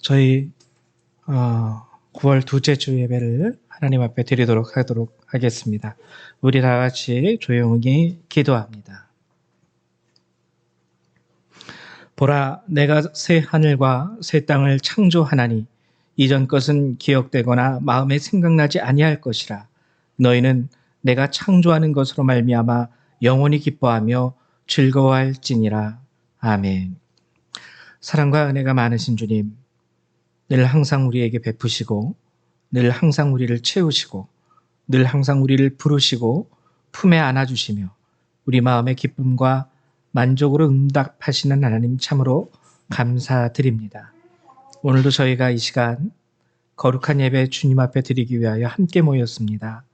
저희 9월 둘째 주 예배를 하나님 앞에 드리도록 하겠습니다. 우리 다 같이 조용히 기도합니다. 보라, 내가 새 하늘과 새 땅을 창조하나니 이전 것은 기억되거나 마음에 생각나지 아니할 것이라. 너희는 내가 창조하는 것으로 말미암아 영원히 기뻐하며 즐거워할지니라. 아멘. 사랑과 은혜가 많으신 주님, 늘 항상 우리에게 베푸시고 늘 항상 우리를 채우시고 늘 항상 우리를 부르시고 품에 안아주시며 우리 마음의 기쁨과 만족으로 응답하시는 하나님 참으로 감사드립니다. 오늘도 저희가 이 시간 거룩한 예배 주님 앞에 드리기 위하여 함께 모였습니다.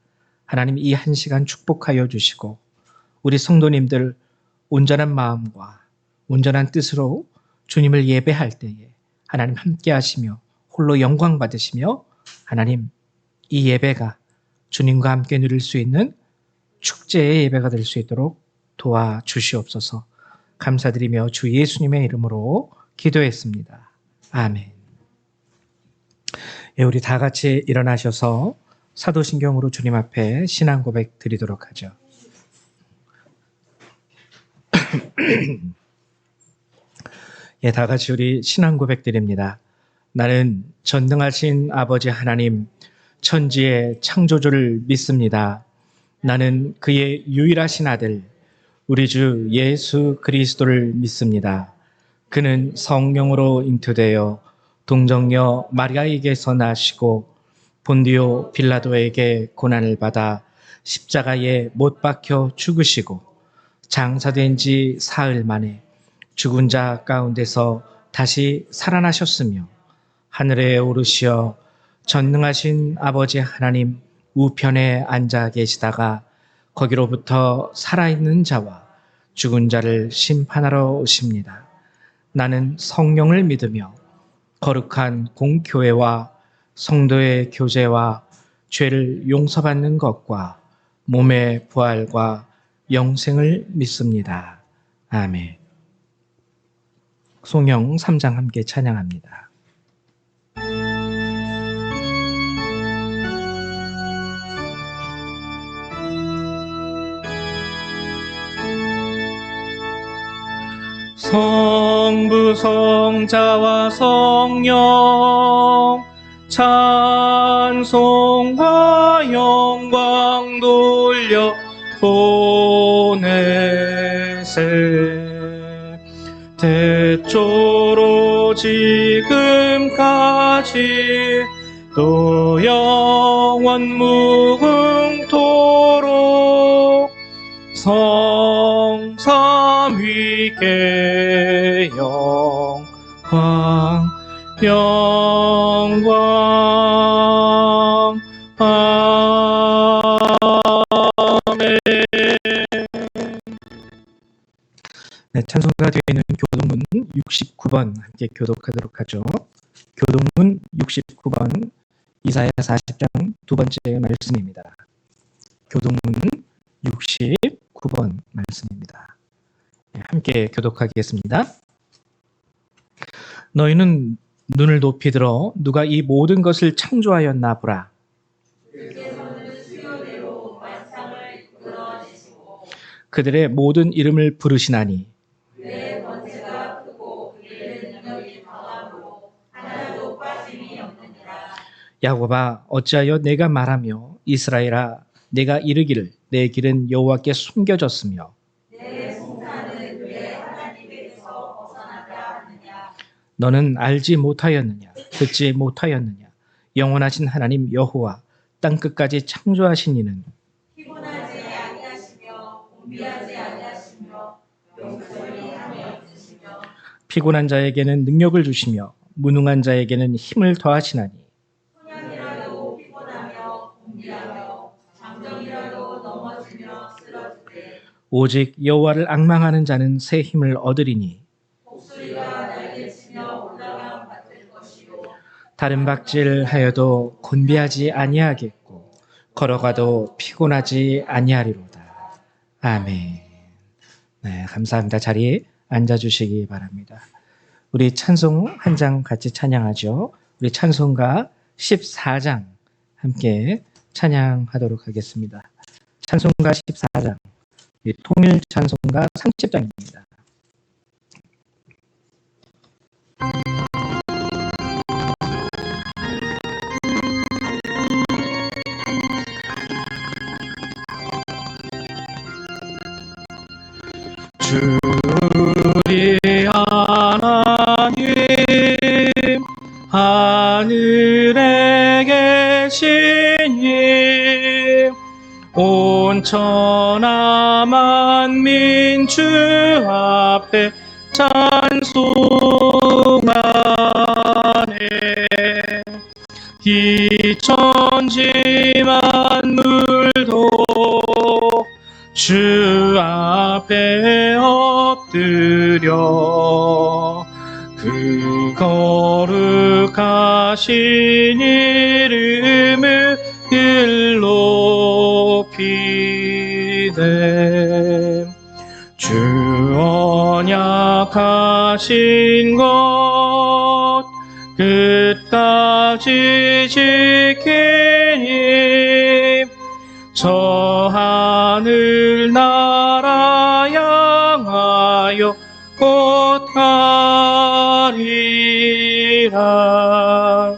하나님, 이 한 시간 축복하여 주시고 우리 성도님들 온전한 마음과 온전한 뜻으로 주님을 예배할 때에 하나님 함께 하시며 홀로 영광 받으시며 하나님, 이 예배가 주님과 함께 누릴 수 있는 축제의 예배가 될 수 있도록 도와주시옵소서. 감사드리며 주 예수님의 이름으로 기도했습니다. 아멘. 우리 다 같이 일어나셔서 사도신경으로 주님 앞에 신앙 고백 드리도록 하죠. 다 같이 우리 신앙 고백 드립니다. 나는 전능하신 아버지 하나님, 천지의 창조주를 믿습니다. 나는 그의 유일하신 아들, 우리 주 예수 그리스도를 믿습니다. 그는 성령으로 잉태되어 동정녀 마리아에게서 나시고 본디오 빌라도에게 고난을 받아 십자가에 못 박혀 죽으시고 장사된 지 사흘 만에 죽은 자 가운데서 다시 살아나셨으며 하늘에 오르시어 전능하신 아버지 하나님 우편에 앉아 계시다가 거기로부터 살아있는 자와 죽은 자를 심판하러 오십니다. 나는 성령을 믿으며 거룩한 공교회와 성도의 교제와 죄를 용서받는 것과 몸의 부활과 영생을 믿습니다. 아멘. 송영 3장 함께 찬양합니다. 성부 성자와 성령 찬송과 영광 돌려 보내세. 태초로 지금까지 또 영원 무궁토록 성삼위께 영광 아멘. 찬송가 뒤에 있는 교동문 69번 함께 교독하도록 하죠. 교동문 69번 이사야 40장 두 번째 말씀입니다. 교동문 69번 말씀입니다. 함께 교독하겠습니다. 너희는 눈을 높이 들어 누가 이 모든 것을 창조하였나 보라. 그들의 모든 이름을 부르시나니 그의 권세가 크고 그의 능력이 강하고 하나도 빠짐이 없느니라. 야곱아, 어찌하여 내가 말하며 이스라엘아, 내가 이르기를 내 길은 여호와께 숨겨졌으며 내 송사는 그의 하나님에게서 벗어나다 하느냐. 너는 알지 못하였느냐, 듣지 못하였느냐. 영원하신 하나님 여호와 땅 끝까지 창조하신 이는 피곤하지 아니하시며 공비하지 아니하시며 용서리 함이 없으시며 피곤한 자에게는 능력을 주시며 무능한 자에게는 힘을 더하시나니 소년이라도 피곤하며 공비하며 장정이라도 넘어지며 쓰러지되 오직 여호와를 앙망하는 자는 새 힘을 얻으리니 목소리가 날개치며 올라감 받을 것이요 다른 박질하여도 곤비하지 아니하겠고 걸어가도 피곤하지 아니하리로다. 아멘. 네, 감사합니다. 자리에 앉아주시기 바랍니다. 우리 찬송 한 장 같이 찬양하죠. 우리 찬송가 14장 함께 찬양하도록 하겠습니다. 찬송가 14장, 통일 찬송가 30장입니다. 주리 하나님 하늘에 계시니 온 천하 만민 주 앞에 찬송하네. 이 천지 만물도 주 앞에 엎드려 그 거룩하신 이름을 높이네. 주 언약하신 것 끝까지 지키니 저 하늘 나라 향하여 곧 가리라.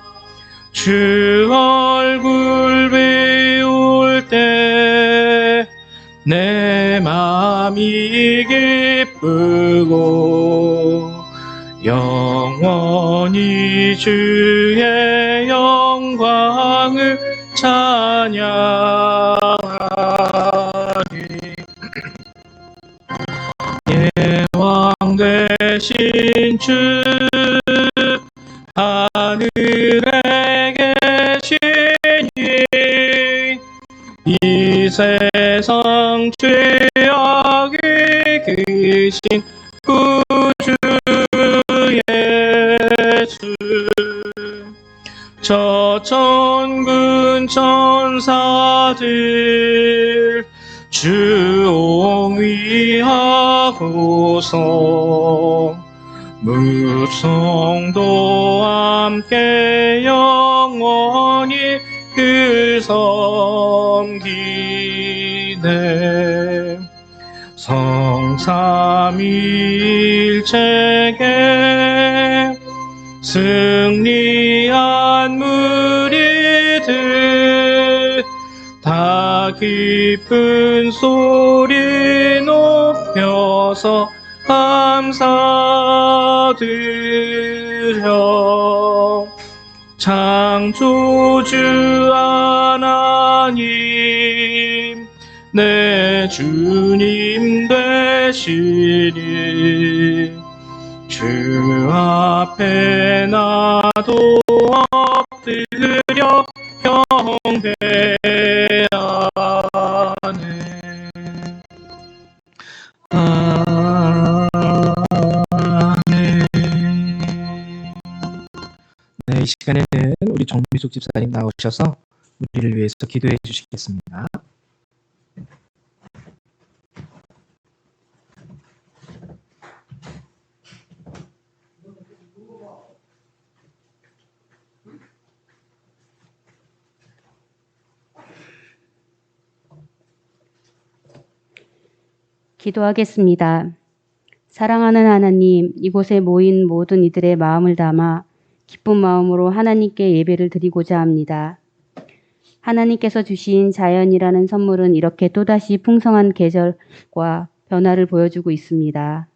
주 얼굴 배울 때 내 맘이 기쁘고 영원히 주의 영광을 찬양하리. 예왕 되신 주 하늘에 계시니 이 세상 죄악이 크신 구주 예수 저 천군 천사들 주 옹위하고서 무성도 함께 영원히 그 섬기네. 성삼위일체계 승리한 무리들 다 깊은 소리 높여서 감사드려. 창조주 하나님 내 주님 되시니 주 앞에 나도 엎드려 경배하네. 네, 이 시간에는 우리 정미숙 집사님 나오셔서 우리를 위해서 기도해 주시겠습니다. 기도하겠습니다. 사랑하는 하나님, 이곳에 모인 모든 이들의 마음을 담아 기쁜 마음으로 하나님께 예배를 드리고자 합니다. 하나님께서 주신 자연이라는 선물은 이렇게 또다시 풍성한 계절과 변화를 보여주고 있습니다.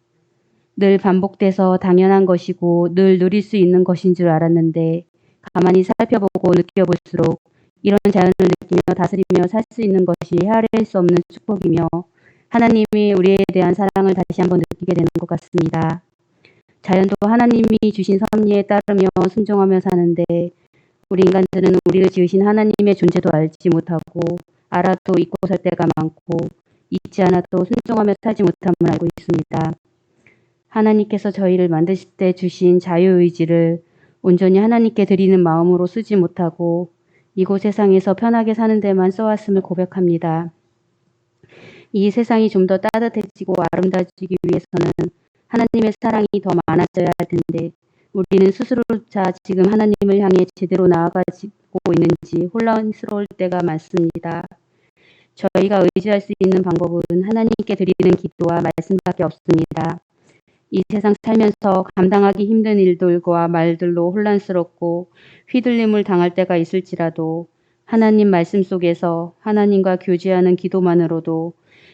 늘 반복돼서 당연한 것이고 늘 누릴 수 있는 것인 줄 알았는데 가만히 살펴보고 느껴볼수록 이런 자연을 느끼며 다스리며 살 수 있는 것이 헤아릴 수 없는 축복이며 하나님이 우리에 대한 사랑을 다시 한번 느끼게 되는 것 같습니다. 자연도 하나님이 주신 섭리에 따르며 순종하며 사는데 우리 인간들은 우리를 지으신 하나님의 존재도 알지 못하고 알아도 잊고 살 때가 많고 잊지 않아도 순종하며 살지 못함을 알고 있습니다. 하나님께서 저희를 만드실 때 주신 자유의지를 온전히 하나님께 드리는 마음으로 쓰지 못하고 이곳 세상에서 편하게 사는 데만 써왔음을 고백합니다. 이 세상이 좀 더 따뜻해지고 아름다워지기 위해서는 하나님의 사랑이 더 많아져야 할 텐데 우리는 스스로조차 지금 하나님을 향해 제대로 나아가고 있는지 혼란스러울 때가 많습니다. 저희가 의지할 수 있는 방법은 하나님께 드리는 기도와 말씀밖에 없습니다. 이 세상 살면서 감당하기 힘든 일들과 말들로 혼란스럽고 휘둘림을 당할 때가 있을지라도 하나님 말씀 속에서 하나님과 교제하는 기도만으로도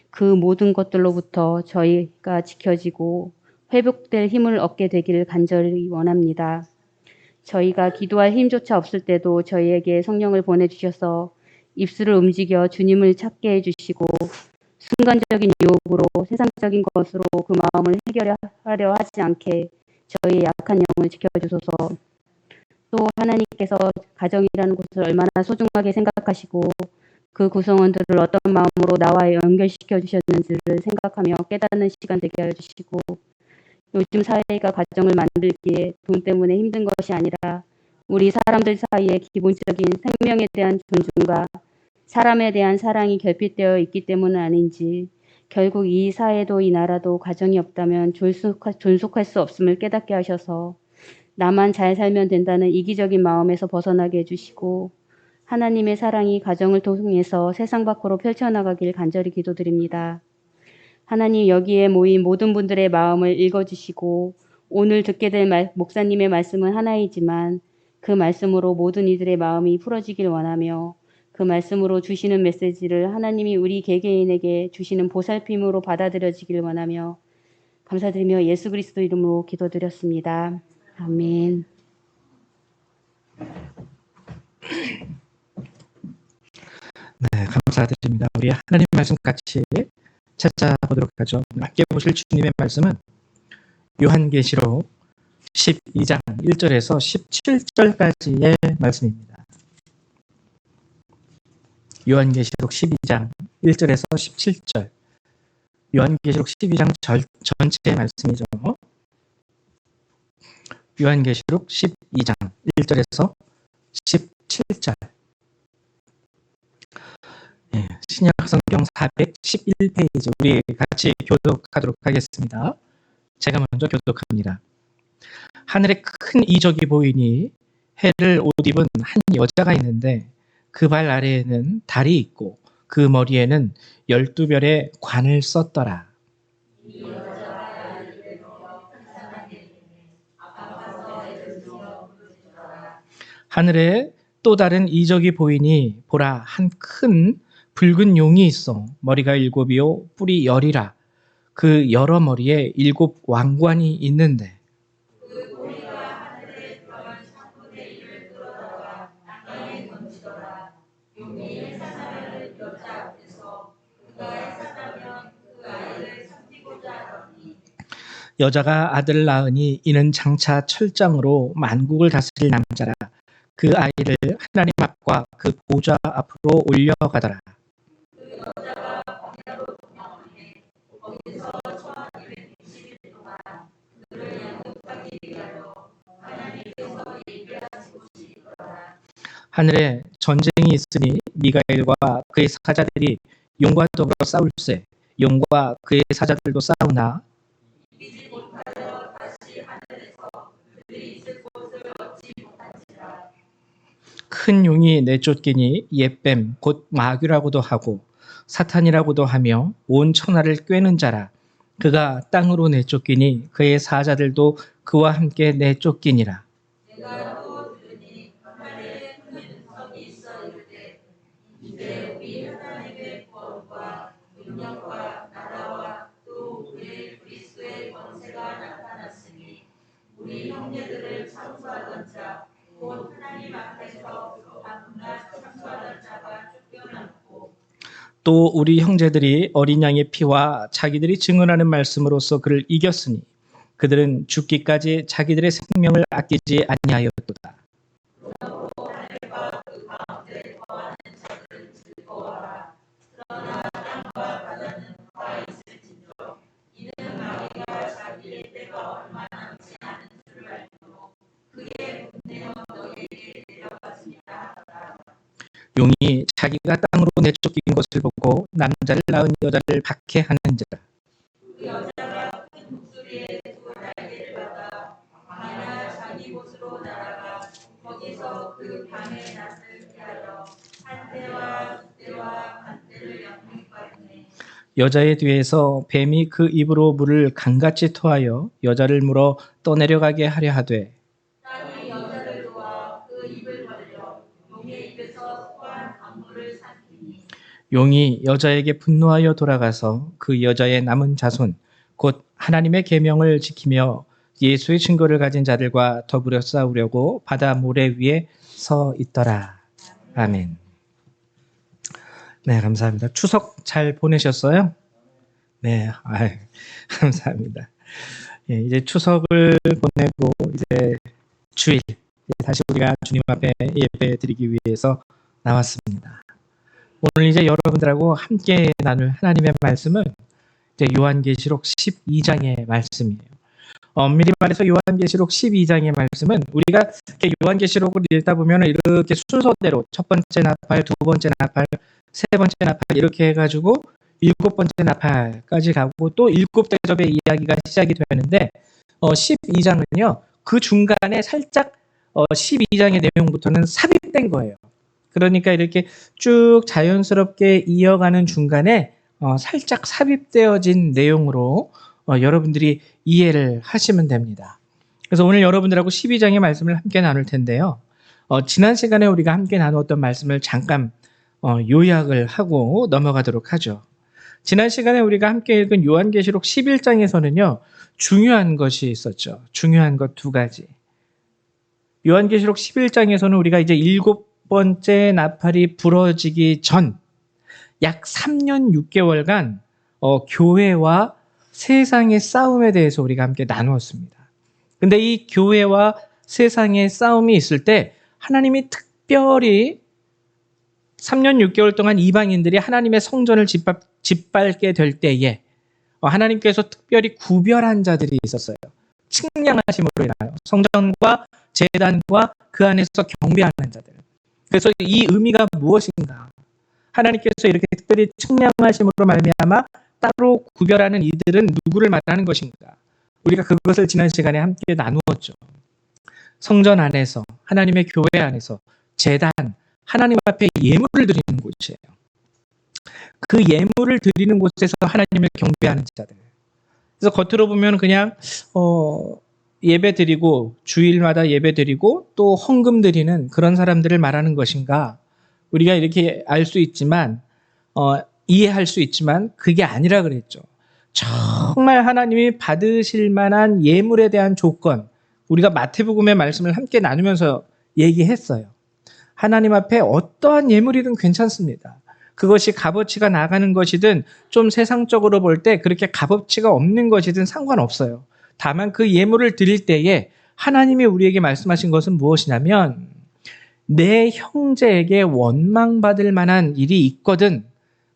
그 모든 것들로부터 저희가 지켜지고 회복될 힘을 얻게 되기를 간절히 원합니다. 저희가 기도할 힘조차 없을 때도 저희에게 성령을 보내주셔서 입술을 움직여 주님을 찾게 해주시고 순간적인 유혹으로 세상적인 것으로 그 마음을 해결하려 하지 않게 저희의 약한 영을 지켜주소서. 또 하나님께서 가정이라는 곳을 얼마나 소중하게 생각하시고 그 구성원들을 어떤 마음으로 나와 연결시켜 주셨는지를 생각하며 깨닫는 시간 되게 해주시고 요즘 사회가 가정을 만들기에 돈 때문에 힘든 것이 아니라 우리 사람들 사이에 기본적인 생명에 대한 존중과 사람에 대한 사랑이 결핍되어 있기 때문은 아닌지 결국 이 사회도 이 나라도 가정이 없다면 존속할 수 없음을 깨닫게 하셔서 나만 잘 살면 된다는 이기적인 마음에서 벗어나게 해주시고 하나님의 사랑이 가정을 통해서 세상 밖으로 펼쳐나가길 간절히 기도드립니다. 하나님 여기에 모인 모든 분들의 마음을 읽어주시고 오늘 듣게 될 목사님의 말씀은 하나이지만 그 말씀으로 모든 이들의 마음이 풀어지길 원하며 그 말씀으로 주시는 메시지를 하나님이 우리 개개인에게 주시는 보살핌으로 받아들여지길 원하며 감사드리며 예수 그리스도 이름으로 기도드렸습니다. 아멘. 네, 감사드립니다. 우리 하나님 말씀 같이 찾아보도록 하죠. 함께 보실 주님의 말씀은 요한계시록 12장 1절에서 17절까지의 말씀입니다. 요한계시록 12장 1절에서 17절. 요한계시록 12장 전체의 말씀이죠. 요한계시록 12장 1절에서 17절. 예, 신약성경 411페이지 우리 같이 교독하도록 하겠습니다. 제가 먼저 교독합니다. 하늘에 큰 이적이 보이니 해를 옷 입은 한 여자가 있는데 그 발 아래에는 달이 있고 그 머리에는 12별의 관을 썼더라. 하늘에 또 다른 이적이 보이니 보라 한 큰 붉은 용이 있어 머리가 7이요 뿔이 10이라. 그 여러 머리에 7 왕관이 있는데 여자가 아들을 낳으니 이는 장차 철장으로 만국을 다스릴 남자라. 그 아이를 하나님 앞과 그 보좌 앞으로 올려가더라. 하늘에 전쟁이 있으니 미가엘과 그의 사자들이 용과 더불어 싸울세. 용과 그의 사자들도 싸우나 큰 용이 내쫓기니 옛뱀 곧 마귀라고도 하고 사탄이라고도 하며 온 천하를 꿰는 자라. 그가 땅으로 내쫓기니 그의 사자들도 그와 함께 내쫓기니라. 또 우리 형제들이 어린 양의 피와 자기들이 증언하는 말씀으로써 그를 이겼으니 그들은 죽기까지 자기들의 생명을 아끼지 아니하였도다. 용이 자기가 땅으로 내쫓긴 것을 보고 남자를 낳은 여자를 박해하는지라. 여자의 뒤에서 뱀이 그 입으로 물을 강같이 토하여 여자를 물어 떠내려가게 하려 하되 용이 여자에게 분노하여 돌아가서 그 여자의 남은 자손 곧 하나님의 계명을 지키며 예수의 증거를 가진 자들과 더불어 싸우려고 바다 모래 위에 서 있더라. 아멘. 네, 감사합니다. 추석 잘 보내셨어요? 네, 감사합니다. 예, 이제 추석을 보내고 이제 주일 다시 우리가 주님 앞에 예배 드리기 위해서 나왔습니다. 오늘 이제 여러분들하고 함께 나눌 하나님의 말씀은 이제 요한계시록 12장의 말씀이에요. 엄밀히 말해서 요한계시록 12장의 말씀은 우리가 이렇게 요한계시록을 읽다 보면 이렇게 순서대로 첫 번째 나팔, 두 번째 나팔, 세 번째 나팔 이렇게 해가지고 일곱 번째 나팔까지 가고 또 일곱 대접의 이야기가 시작이 되는데 12장은요 그 중간에 살짝 12장의 내용부터는 삽입된 거예요. 그러니까 이렇게 쭉 자연스럽게 이어가는 중간에 살짝 삽입되어진 내용으로 여러분들이 이해를 하시면 됩니다. 그래서 오늘 여러분들하고 12장의 말씀을 함께 나눌 텐데요. 지난 시간에 우리가 함께 나누었던 말씀을 잠깐 요약을 하고 넘어가도록 하죠. 지난 시간에 우리가 함께 읽은 요한계시록 11장에서는요. 중요한 것이 있었죠. 중요한 것 두 가지. 요한계시록 11장에서는 우리가 이제 일곱 번째 나팔이 부러지기 전 약 3년 6개월간 교회와 세상의 싸움에 대해서 우리가 함께 나누었습니다. 근데 이 교회와 세상의 싸움이 있을 때 하나님이 특별히 3년 6개월 동안 이방인들이 하나님의 성전을 짓밟게 될 때에 하나님께서 특별히 구별한 자들이 있었어요. 측량하심으로 인하여 성전과 제단과 그 안에서 경배하는 자들. 그래서 이 의미가 무엇인가? 하나님께서 이렇게 특별히 측량하심으로 말미암아 따로 구별하는 이들은 누구를 말하는 것인가? 우리가 그것을 지난 시간에 함께 나누었죠. 성전 안에서, 하나님의 교회 안에서 제단, 하나님 앞에 예물을 드리는 곳이에요. 그 예물을 드리는 곳에서 하나님을 경배하는 자들. 그래서 겉으로 보면 그냥 예배 드리고 주일마다 예배 드리고 또 헌금 드리는 그런 사람들을 말하는 것인가? 우리가 이렇게 알 수 있지만 이해할 수 있지만 그게 아니라 그랬죠. 정말 하나님이 받으실 만한 예물에 대한 조건, 우리가 마태복음의 말씀을 함께 나누면서 얘기했어요. 하나님 앞에 어떠한 예물이든 괜찮습니다. 그것이 값어치가 나가는 것이든 좀 세상적으로 볼 때 그렇게 값어치가 없는 것이든 상관없어요. 다만 그 예물을 드릴 때에 하나님이 우리에게 말씀하신 것은 무엇이냐면 내 형제에게 원망받을 만한 일이 있거든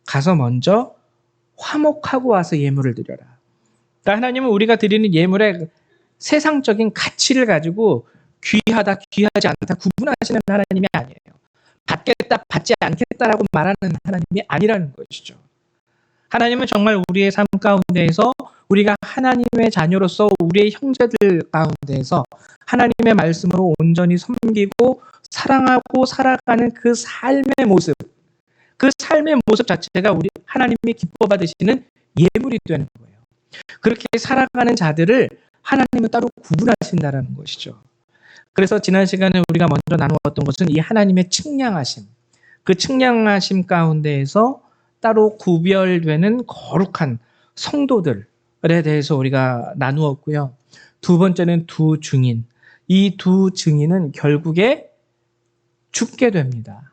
가서 먼저 화목하고 와서 예물을 드려라. 그러니까 하나님은 우리가 드리는 예물의 세상적인 가치를 가지고 귀하다, 귀하지 않다 구분하시는 하나님이 아니에요. 받겠다, 받지 않겠다라고 말하는 하나님이 아니라는 것이죠. 하나님은 정말 우리의 삶 가운데에서 우리가 하나님의 자녀로서 우리의 형제들 가운데에서 하나님의 말씀으로 온전히 섬기고 사랑하고 살아가는 그 삶의 모습, 그 삶의 모습 자체가 우리 하나님이 기뻐 받으시는 예물이 되는 거예요. 그렇게 살아가는 자들을 하나님은 따로 구분하신다는 것이죠. 그래서 지난 시간에 우리가 먼저 나누었던 것은 이 하나님의 측량하심, 그 측량하심 가운데에서 따로 구별되는 거룩한 성도들에 대해서 우리가 나누었고요. 두 번째는 두 증인. 이 두 증인은 결국에 죽게 됩니다.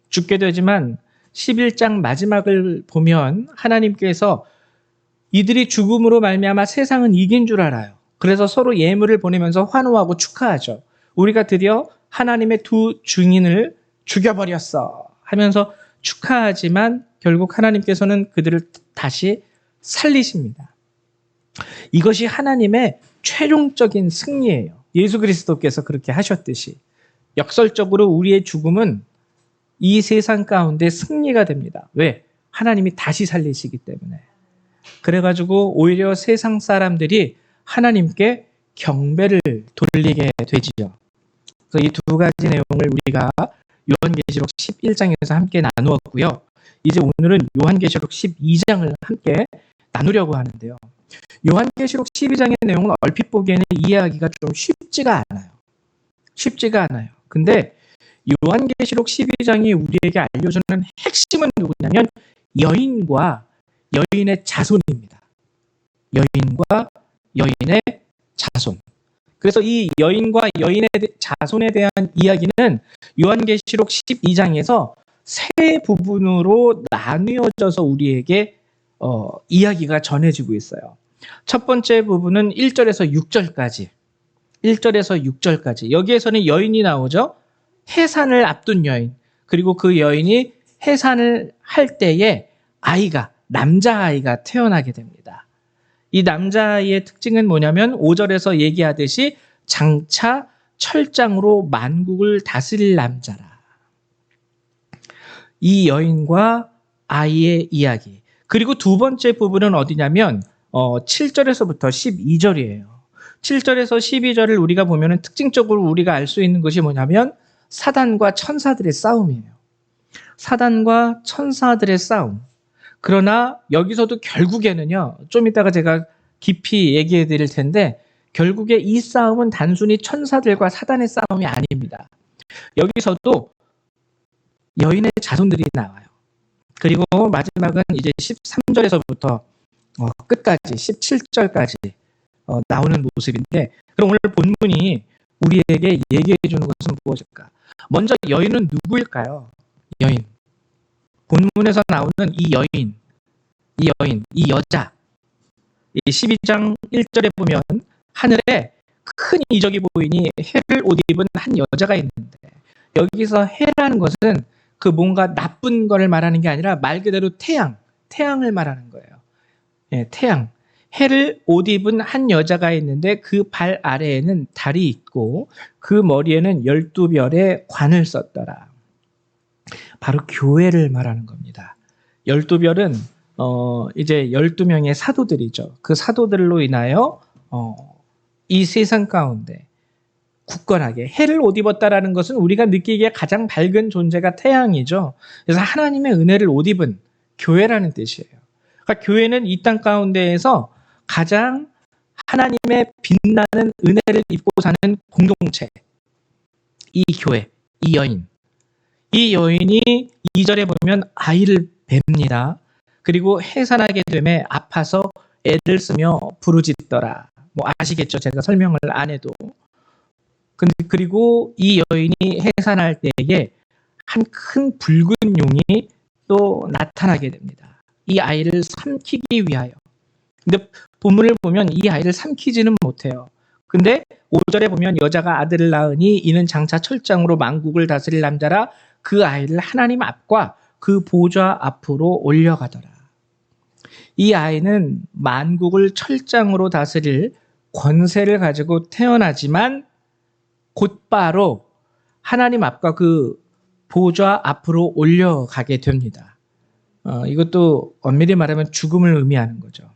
죽게 되지만 11장 마지막을 보면 하나님께서 이들이 죽음으로 말미암아 세상은 이긴 줄 알아요. 그래서 서로 예물을 보내면서 환호하고 축하하죠. 우리가 드디어 하나님의 두 증인을 죽여버렸어 하면서 축하하지만 결국 하나님께서는 그들을 다시 살리십니다. 이것이 하나님의 최종적인 승리예요. 예수 그리스도께서 그렇게 하셨듯이 역설적으로 우리의 죽음은 이 세상 가운데 승리가 됩니다. 왜? 하나님이 다시 살리시기 때문에. 그래가지고 오히려 세상 사람들이 하나님께 경배를 돌리게 되지요. 그래서 이 두 가지 내용을 우리가 요한계시록 11장에서 함께 나누었고요. 이제 오늘은 요한계시록 12장을 함께 나누려고 하는데요. 요한계시록 12장의 내용은 얼핏 보기에는 이해하기가 좀 쉽지가 않아요. 쉽지가 않아요. 근데 요한계시록 12장이 우리에게 알려주는 핵심은 누구냐면 여인과 여인의 자손입니다. 여인과 여인의 자손. 그래서 이 여인과 여인의 자손에 대한 이야기는 요한계시록 12장에서 세 부분으로 나뉘어져서 우리에게 이야기가 전해지고 있어요. 첫 번째 부분은 1절에서 6절까지. 1절에서 6절까지. 여기에서는 여인이 나오죠. 해산을 앞둔 여인. 그리고 그 여인이 해산을 할 때에 남자아이가 태어나게 됩니다. 이 남자아이의 특징은 뭐냐면 5절에서 얘기하듯이 장차 철장으로 만국을 다스릴 남자라. 이 여인과 아이의 이야기. 그리고 두 번째 부분은 어디냐면 7절에서부터 12절이에요. 7절에서 12절을 우리가 보면 특징적으로 우리가 알 수 있는 것이 뭐냐면 사단과 천사들의 싸움이에요. 사단과 천사들의 싸움. 그러나 여기서도 결국에는요, 좀 이따가 제가 깊이 얘기해 드릴 텐데, 결국에 이 싸움은 단순히 천사들과 사단의 싸움이 아닙니다. 여기서도 여인의 자손들이 나와요. 그리고 마지막은 이제 13절에서부터 끝까지 17절까지 나오는 모습인데, 그럼 오늘 본문이 우리에게 얘기해 주는 것은 무엇일까? 먼저 여인은 누구일까요? 여인. 본문에서 나오는 이 여인, 이 여자. 이 12장 1절에 보면 하늘에 큰 이적이 보이니 해를 옷 입은 한 여자가 있는데, 여기서 해라는 것은 그 뭔가 나쁜 거를 말하는 게 아니라 말 그대로 태양을 말하는 거예요. 예, 태양. 해를 옷 입은 한 여자가 있는데 그 발 아래에는 달이 있고 그 머리에는 12별의 관을 썼더라. 바로 교회를 말하는 겁니다. 12별은 이제 12명의 사도들이죠. 그 사도들로 인하여 이 세상 가운데 굳건하게 해를 옷 입었다라는 것은 우리가 느끼기에 가장 밝은 존재가 태양이죠. 그래서 하나님의 은혜를 옷 입은 교회라는 뜻이에요. 그러니까 교회는 이 땅 가운데에서 가장 하나님의 빛나는 은혜를 입고 사는 공동체. 이 교회, 이 여인. 이 여인이 2절에 보면 아이를 뵙니다. 그리고 해산하게 되매 아파서 애를 쓰며 부르짖더라. 뭐 아시겠죠? 제가 설명을 안 해도. 그리고 이 여인이 해산할 때에 한 큰 붉은 용이 또 나타나게 됩니다. 이 아이를 삼키기 위하여. 근데 본문을 보면 이 아이를 삼키지는 못해요. 근데 5절에 보면 여자가 아들을 낳으니 이는 장차 철장으로 만국을 다스릴 남자라 그 아이를 하나님 앞과 그 보좌 앞으로 올려가더라. 이 아이는 만국을 철장으로 다스릴 권세를 가지고 태어나지만 곧바로 하나님 앞과 그 보좌 앞으로 올려가게 됩니다. 이것도 엄밀히 말하면 죽음을 의미하는 거죠.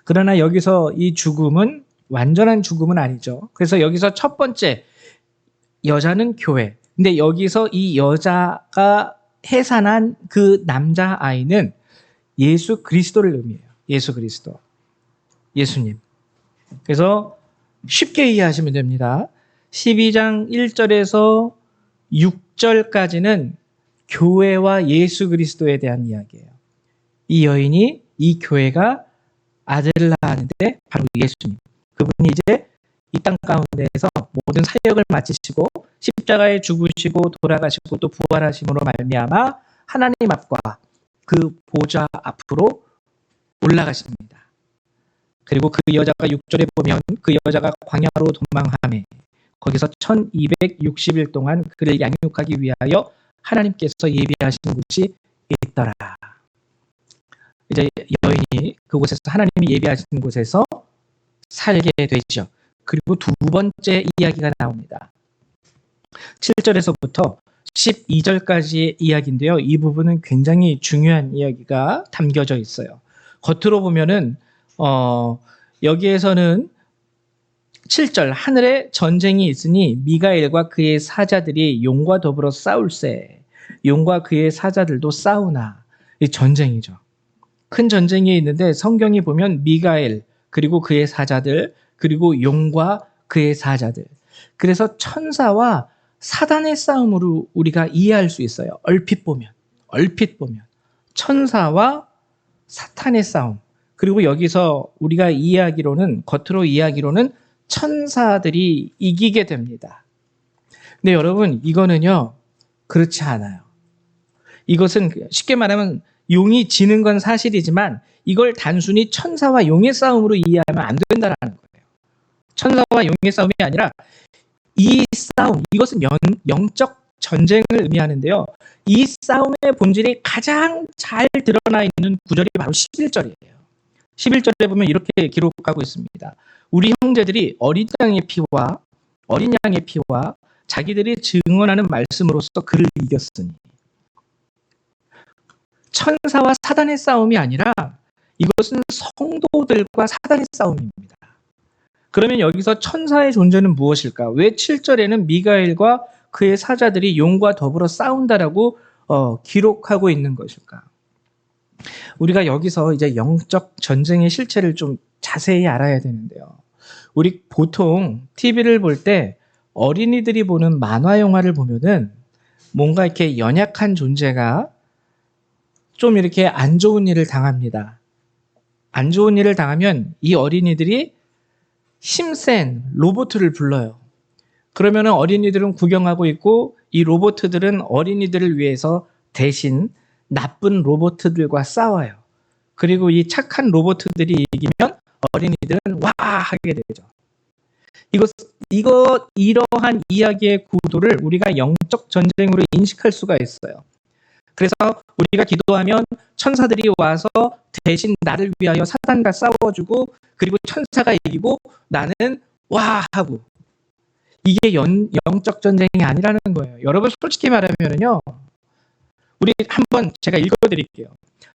그러나 여기서 이 죽음은 완전한 죽음은 아니죠. 그래서 여기서 첫 번째 여자는 교회. 근데 여기서 이 여자가 해산한 그 남자 아이는 예수 그리스도를 의미해요. 예수 그리스도. 예수님. 그래서 쉽게 이해하시면 됩니다. 12장 1절에서 6절까지는 교회와 예수 그리스도에 대한 이야기예요. 이 여인이 이 교회가 아들을 낳았는데 바로 예수님. 그분이 이제 이 땅 가운데에서 모든 사역을 마치시고 십자가에 죽으시고 돌아가시고 또 부활하심으로 말미암아 하나님 앞과 그 보좌 앞으로 올라가십니다. 그리고 그 여자가 6절에 보면 그 여자가 광야로 도망하며 거기서 1260일 동안 그를 양육하기 위하여 하나님께서 예비하신 곳이 있더라. 이제 여인이 그곳에서 하나님이 예비하신 곳에서 살게 되죠. 그리고 두 번째 이야기가 나옵니다. 7절에서부터 12절까지의 이야기인데요. 이 부분은 굉장히 중요한 이야기가 담겨져 있어요. 겉으로 보면은 여기에서는 7절 하늘에 전쟁이 있으니 미가엘과 그의 사자들이 용과 더불어 싸울세. 용과 그의 사자들도 싸우나. 이 전쟁이죠. 큰 전쟁이 있는데 성경이 보면 미가엘 그리고 그의 사자들 그리고 용과 그의 사자들. 그래서 천사와 사단의 싸움으로 우리가 이해할 수 있어요. 얼핏 보면 천사와 사탄의 싸움. 그리고 여기서 우리가 겉으로 이해하기로는 천사들이 이기게 됩니다. 근데 여러분, 이거는요, 그렇지 않아요. 이것은 쉽게 말하면 용이 지는 건 사실이지만 이걸 단순히 천사와 용의 싸움으로 이해하면 안 된다는 거예요. 천사와 용의 싸움이 아니라 이 싸움, 이것은 영적 전쟁을 의미하는데요. 이 싸움의 본질이 가장 잘 드러나 있는 구절이 바로 11절이에요. 11절에 보면 이렇게 기록하고 있습니다. 우리 형제들이 어린 양의 피와 자기들이 증언하는 말씀으로써 그를 이겼으니. 천사와 사단의 싸움이 아니라 이것은 성도들과 사단의 싸움입니다. 그러면 여기서 천사의 존재는 무엇일까? 왜 7절에는 미가엘과 그의 사자들이 용과 더불어 싸운다라고 기록하고 있는 것일까? 우리가 여기서 이제 영적 전쟁의 실체를 좀 자세히 알아야 되는데요. 우리 보통 TV를 볼 때 어린이들이 보는 만화 영화를 보면은 뭔가 이렇게 연약한 존재가 좀 이렇게 안 좋은 일을 당합니다. 안 좋은 일을 당하면 이 어린이들이 힘센 로봇을 불러요. 그러면 어린이들은 구경하고 있고 이 로봇들은 어린이들을 위해서 대신 나쁜 로봇들과 싸워요. 그리고 이 착한 로봇들이 이기면 어린이들은 와 하게 되죠. 이러한 이야기의 구도를 우리가 영적 전쟁으로 인식할 수가 있어요. 그래서 우리가 기도하면 천사들이 와서 대신 나를 위하여 사단과 싸워주고 그리고 천사가 이기고 나는 와 하고 이게 영적 전쟁이 아니라는 거예요. 여러분 솔직히 말하면요. 우리 한번 제가 읽어드릴게요.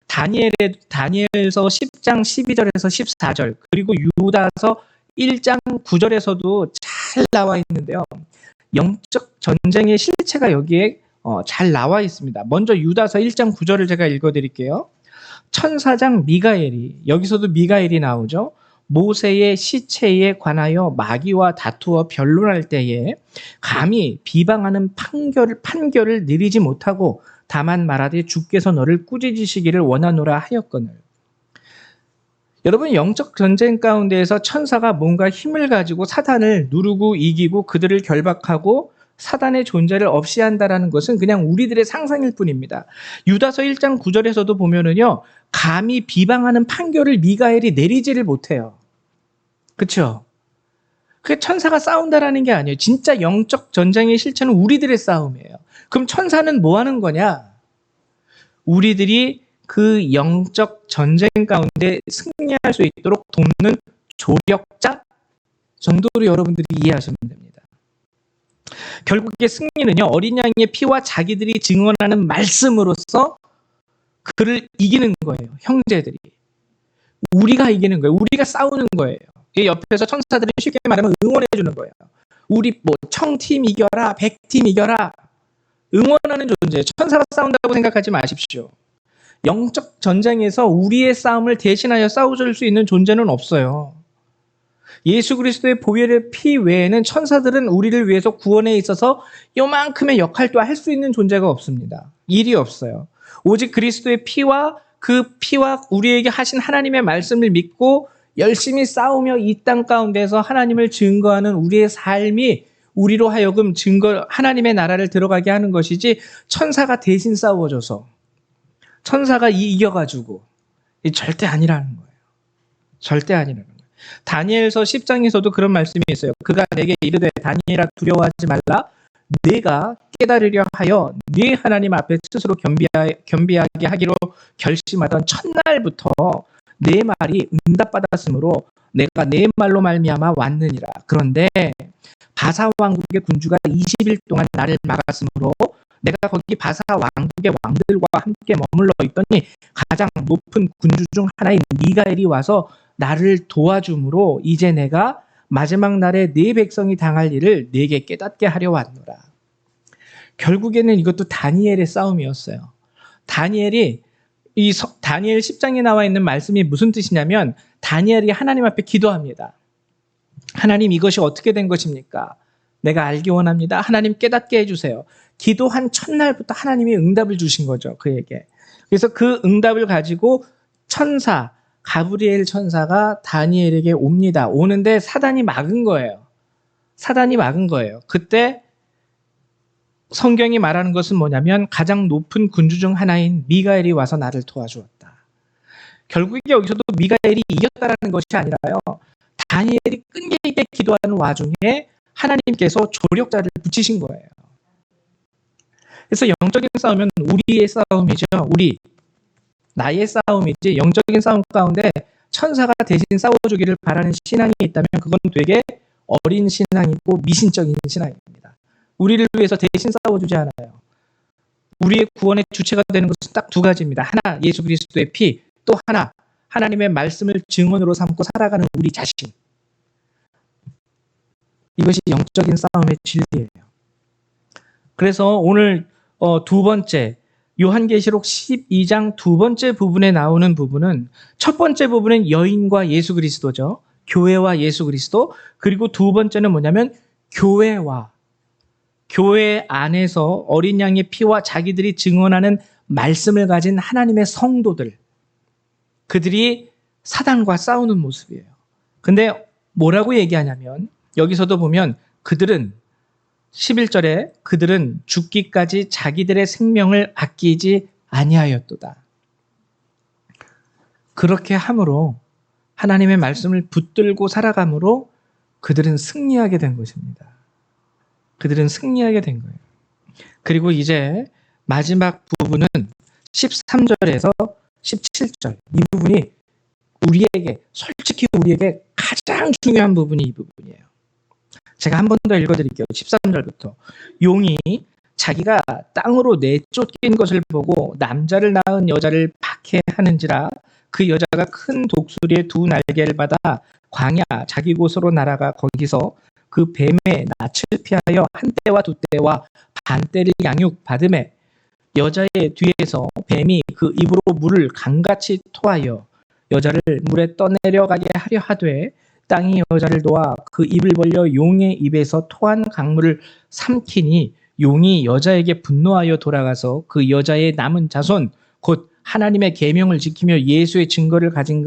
다니엘서 10장 12절에서 14절 그리고 유다서 1장 9절에서도 잘 나와 있는데요. 영적 전쟁의 실체가 여기에 잘 나와 있습니다. 먼저 유다서 1장 9절을 제가 읽어드릴게요. 천사장 미가엘이, 여기서도 미가엘이 나오죠. 모세의 시체에 관하여 마귀와 다투어 변론할 때에 감히 비방하는 판결을 내리지 못하고 다만 말하되 주께서 너를 꾸짖으시기를 원하노라 하였거늘. 여러분, 영적 전쟁 가운데에서 천사가 뭔가 힘을 가지고 사단을 누르고 이기고 그들을 결박하고 사단의 존재를 없이한다라는 것은 그냥 우리들의 상상일 뿐입니다. 유다서 1장 9절에서도 보면은요, 감히 비방하는 판결을 미가엘이 내리지를 못해요. 그렇죠? 그게 천사가 싸운다라는 게 아니에요. 진짜 영적 전쟁의 실체는 우리들의 싸움이에요. 그럼 천사는 뭐 하는 거냐? 우리들이 그 영적 전쟁 가운데 승리할 수 있도록 돕는 조력자 정도로 여러분들이 이해하시면 됩니다. 결국의 승리는요, 어린 양의 피와 자기들이 증언하는 말씀으로써 그를 이기는 거예요. 형제들이. 우리가 이기는 거예요. 우리가 싸우는 거예요. 옆에서 천사들이 쉽게 말하면 응원해 주는 거예요. 우리 뭐 청팀 이겨라, 100팀 이겨라. 응원하는 존재. 천사가 싸운다고 생각하지 마십시오. 영적 전쟁에서 우리의 싸움을 대신하여 싸워줄 수 있는 존재는 없어요. 예수 그리스도의 보혈의 피 외에는 천사들은 우리를 위해서 구원에 있어서 요만큼의 역할도 할 수 있는 존재가 없습니다. 일이 없어요. 오직 그리스도의 피와 그 피와 우리에게 하신 하나님의 말씀을 믿고 열심히 싸우며 이 땅 가운데서 하나님을 증거하는 우리의 삶이 우리로 하여금 하나님의 나라를 들어가게 하는 것이지 천사가 대신 싸워줘서 천사가 이겨가지고 절대 아니라는 거예요. 절대 아니라는 거예요. 다니엘서 10장에서도 그런 말씀이 있어요. 그가 내게 이르되 다니엘아 두려워하지 말라. 내가 깨달으려 하여 네 하나님 앞에 스스로 겸비하게 하기로 결심하던 첫날부터 내 말이 응답받았으므로 내가 내 말로 말미암아 왔느니라. 그런데 바사 왕국의 군주가 20일 동안 나를 막았으므로 내가 거기 바사 왕국의 왕들과 함께 머물러 있더니 가장 높은 군주 중 하나인 미가엘이 와서 나를 도와줌으로 이제 내가 마지막 날에 네 백성이 당할 일을 네게 깨닫게 하려 왔노라. 결국에는 이것도 다니엘의 싸움이었어요. 다니엘이 다니엘 10장에 나와 있는 말씀이 무슨 뜻이냐면 다니엘이 하나님 앞에 기도합니다. 하나님, 이것이 어떻게 된 것입니까? 내가 알기 원합니다. 하나님 깨닫게 해주세요. 기도한 첫날부터 하나님이 응답을 주신 거죠, 그에게. 그래서 그 응답을 가지고 천사, 가브리엘 천사가 다니엘에게 옵니다. 오는데 사단이 막은 거예요. 사단이 막은 거예요. 그때 성경이 말하는 것은 뭐냐면 가장 높은 군주 중 하나인 미가엘이 와서 나를 도와주었다. 결국에 여기서도 미가엘이 이겼다라는 것이 아니라요, 다니엘이 끈기 있게 기도하는 와중에 하나님께서 조력자를 붙이신 거예요. 그래서 영적인 싸움은 우리의 싸움이죠. 나의 싸움이지, 영적인 싸움 가운데 천사가 대신 싸워주기를 바라는 신앙이 있다면 그건 되게 어린 신앙이고 미신적인 신앙입니다. 우리를 위해서 대신 싸워주지 않아요. 우리의 구원의 주체가 되는 것은 딱 두 가지입니다. 하나, 예수 그리스도의 피, 또 하나, 하나님의 말씀을 증언으로 삼고 살아가는 우리 자신. 이것이 영적인 싸움의 진리예요. 그래서 오늘 두 번째, 요한계시록 12장 두 번째 부분에 나오는 부분은, 첫 번째 부분은 여인과 예수 그리스도죠. 교회와 예수 그리스도. 그리고 두 번째는 뭐냐면 교회 안에서 어린 양의 피와 자기들이 증언하는 말씀을 가진 하나님의 성도들, 그들이 사단과 싸우는 모습이에요. 근데 뭐라고 얘기하냐면 여기서도 보면 그들은 11절에 그들은 죽기까지 자기들의 생명을 아끼지 아니하였도다. 그렇게 함으로, 하나님의 말씀을 붙들고 살아감으로 그들은 승리하게 된 것입니다. 그들은 승리하게 된 거예요. 그리고 이제 마지막 부분은 13절에서 17절, 이 부분이 솔직히 우리에게 가장 중요한 부분이 이 부분이에요. 제가 한 번 더 읽어드릴게요. 13절부터. 용이 자기가 땅으로 내쫓긴 것을 보고 남자를 낳은 여자를 박해하는지라 그 여자가 큰 독수리의 두 날개를 받아 광야 자기 곳으로 날아가 거기서 그 뱀의 낯을 피하여 한 떼와 두 떼와 반 떼를 양육받음에 여자의 뒤에서 뱀이 그 입으로 물을 강같이 토하여 여자를 물에 떠내려가게 하려 하되 땅이 여자를 도와 그 입을 벌려 용의 입에서 토한 강물을 삼키니 용이 여자에게 분노하여 돌아가서 그 여자의 남은 자손 곧 하나님의 계명을 지키며 예수의 증거를 가진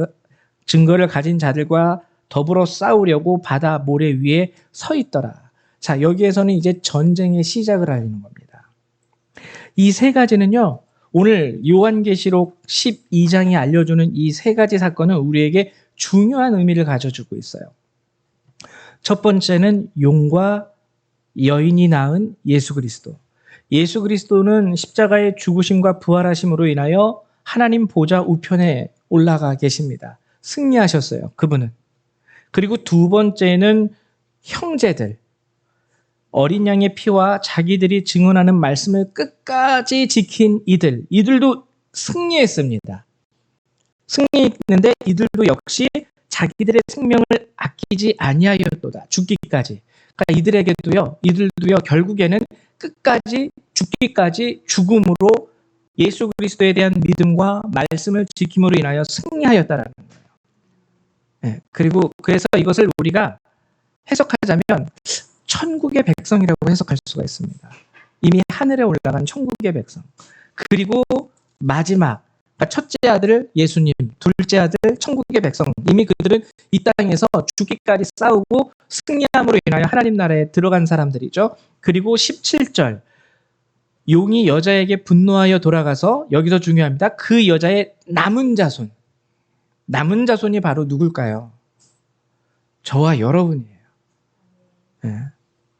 자들과 더불어 싸우려고 바다 모래 위에 서 있더라. 자, 여기에서는 이제 전쟁의 시작을 알리는 겁니다. 이 세 가지는요, 오늘 요한계시록 12장이 알려주는 이 세 가지 사건은 우리에게 중요한 의미를 가져주고 있어요. 첫 번째는 용과 여인이 낳은 예수 그리스도. 예수 그리스도는 십자가의 죽으심과 부활하심으로 인하여 하나님 보좌 우편에 올라가 계십니다. 승리하셨어요, 그분은. 그리고 두 번째는 형제들. 어린 양의 피와 자기들이 증언하는 말씀을 끝까지 지킨 이들도 승리했습니다. 승리했는데 이들도 역시 자기들의 생명을 아끼지 아니하였도다. 죽기까지. 그러니까 이들도요 결국에는 끝까지, 죽기까지 죽음으로 예수 그리스도에 대한 믿음과 말씀을 지킴으로 인하여 승리하였다라는 거예요. 네, 그래서 이것을 우리가 해석하자면 천국의 백성이라고 해석할 수가 있습니다. 이미 하늘에 올라간 천국의 백성. 그리고 마지막, 그러니까 첫째 아들 예수님, 둘째 아들 천국의 백성. 이미 그들은 이 땅에서 죽기까지 싸우고 승리함으로 인하여 하나님 나라에 들어간 사람들이죠. 그리고 17절, 용이 여자에게 분노하여 돌아가서, 여기서 중요합니다. 그 여자의 남은 자손. 남은 자손이 바로 누굴까요? 저와 여러분이에요. 네,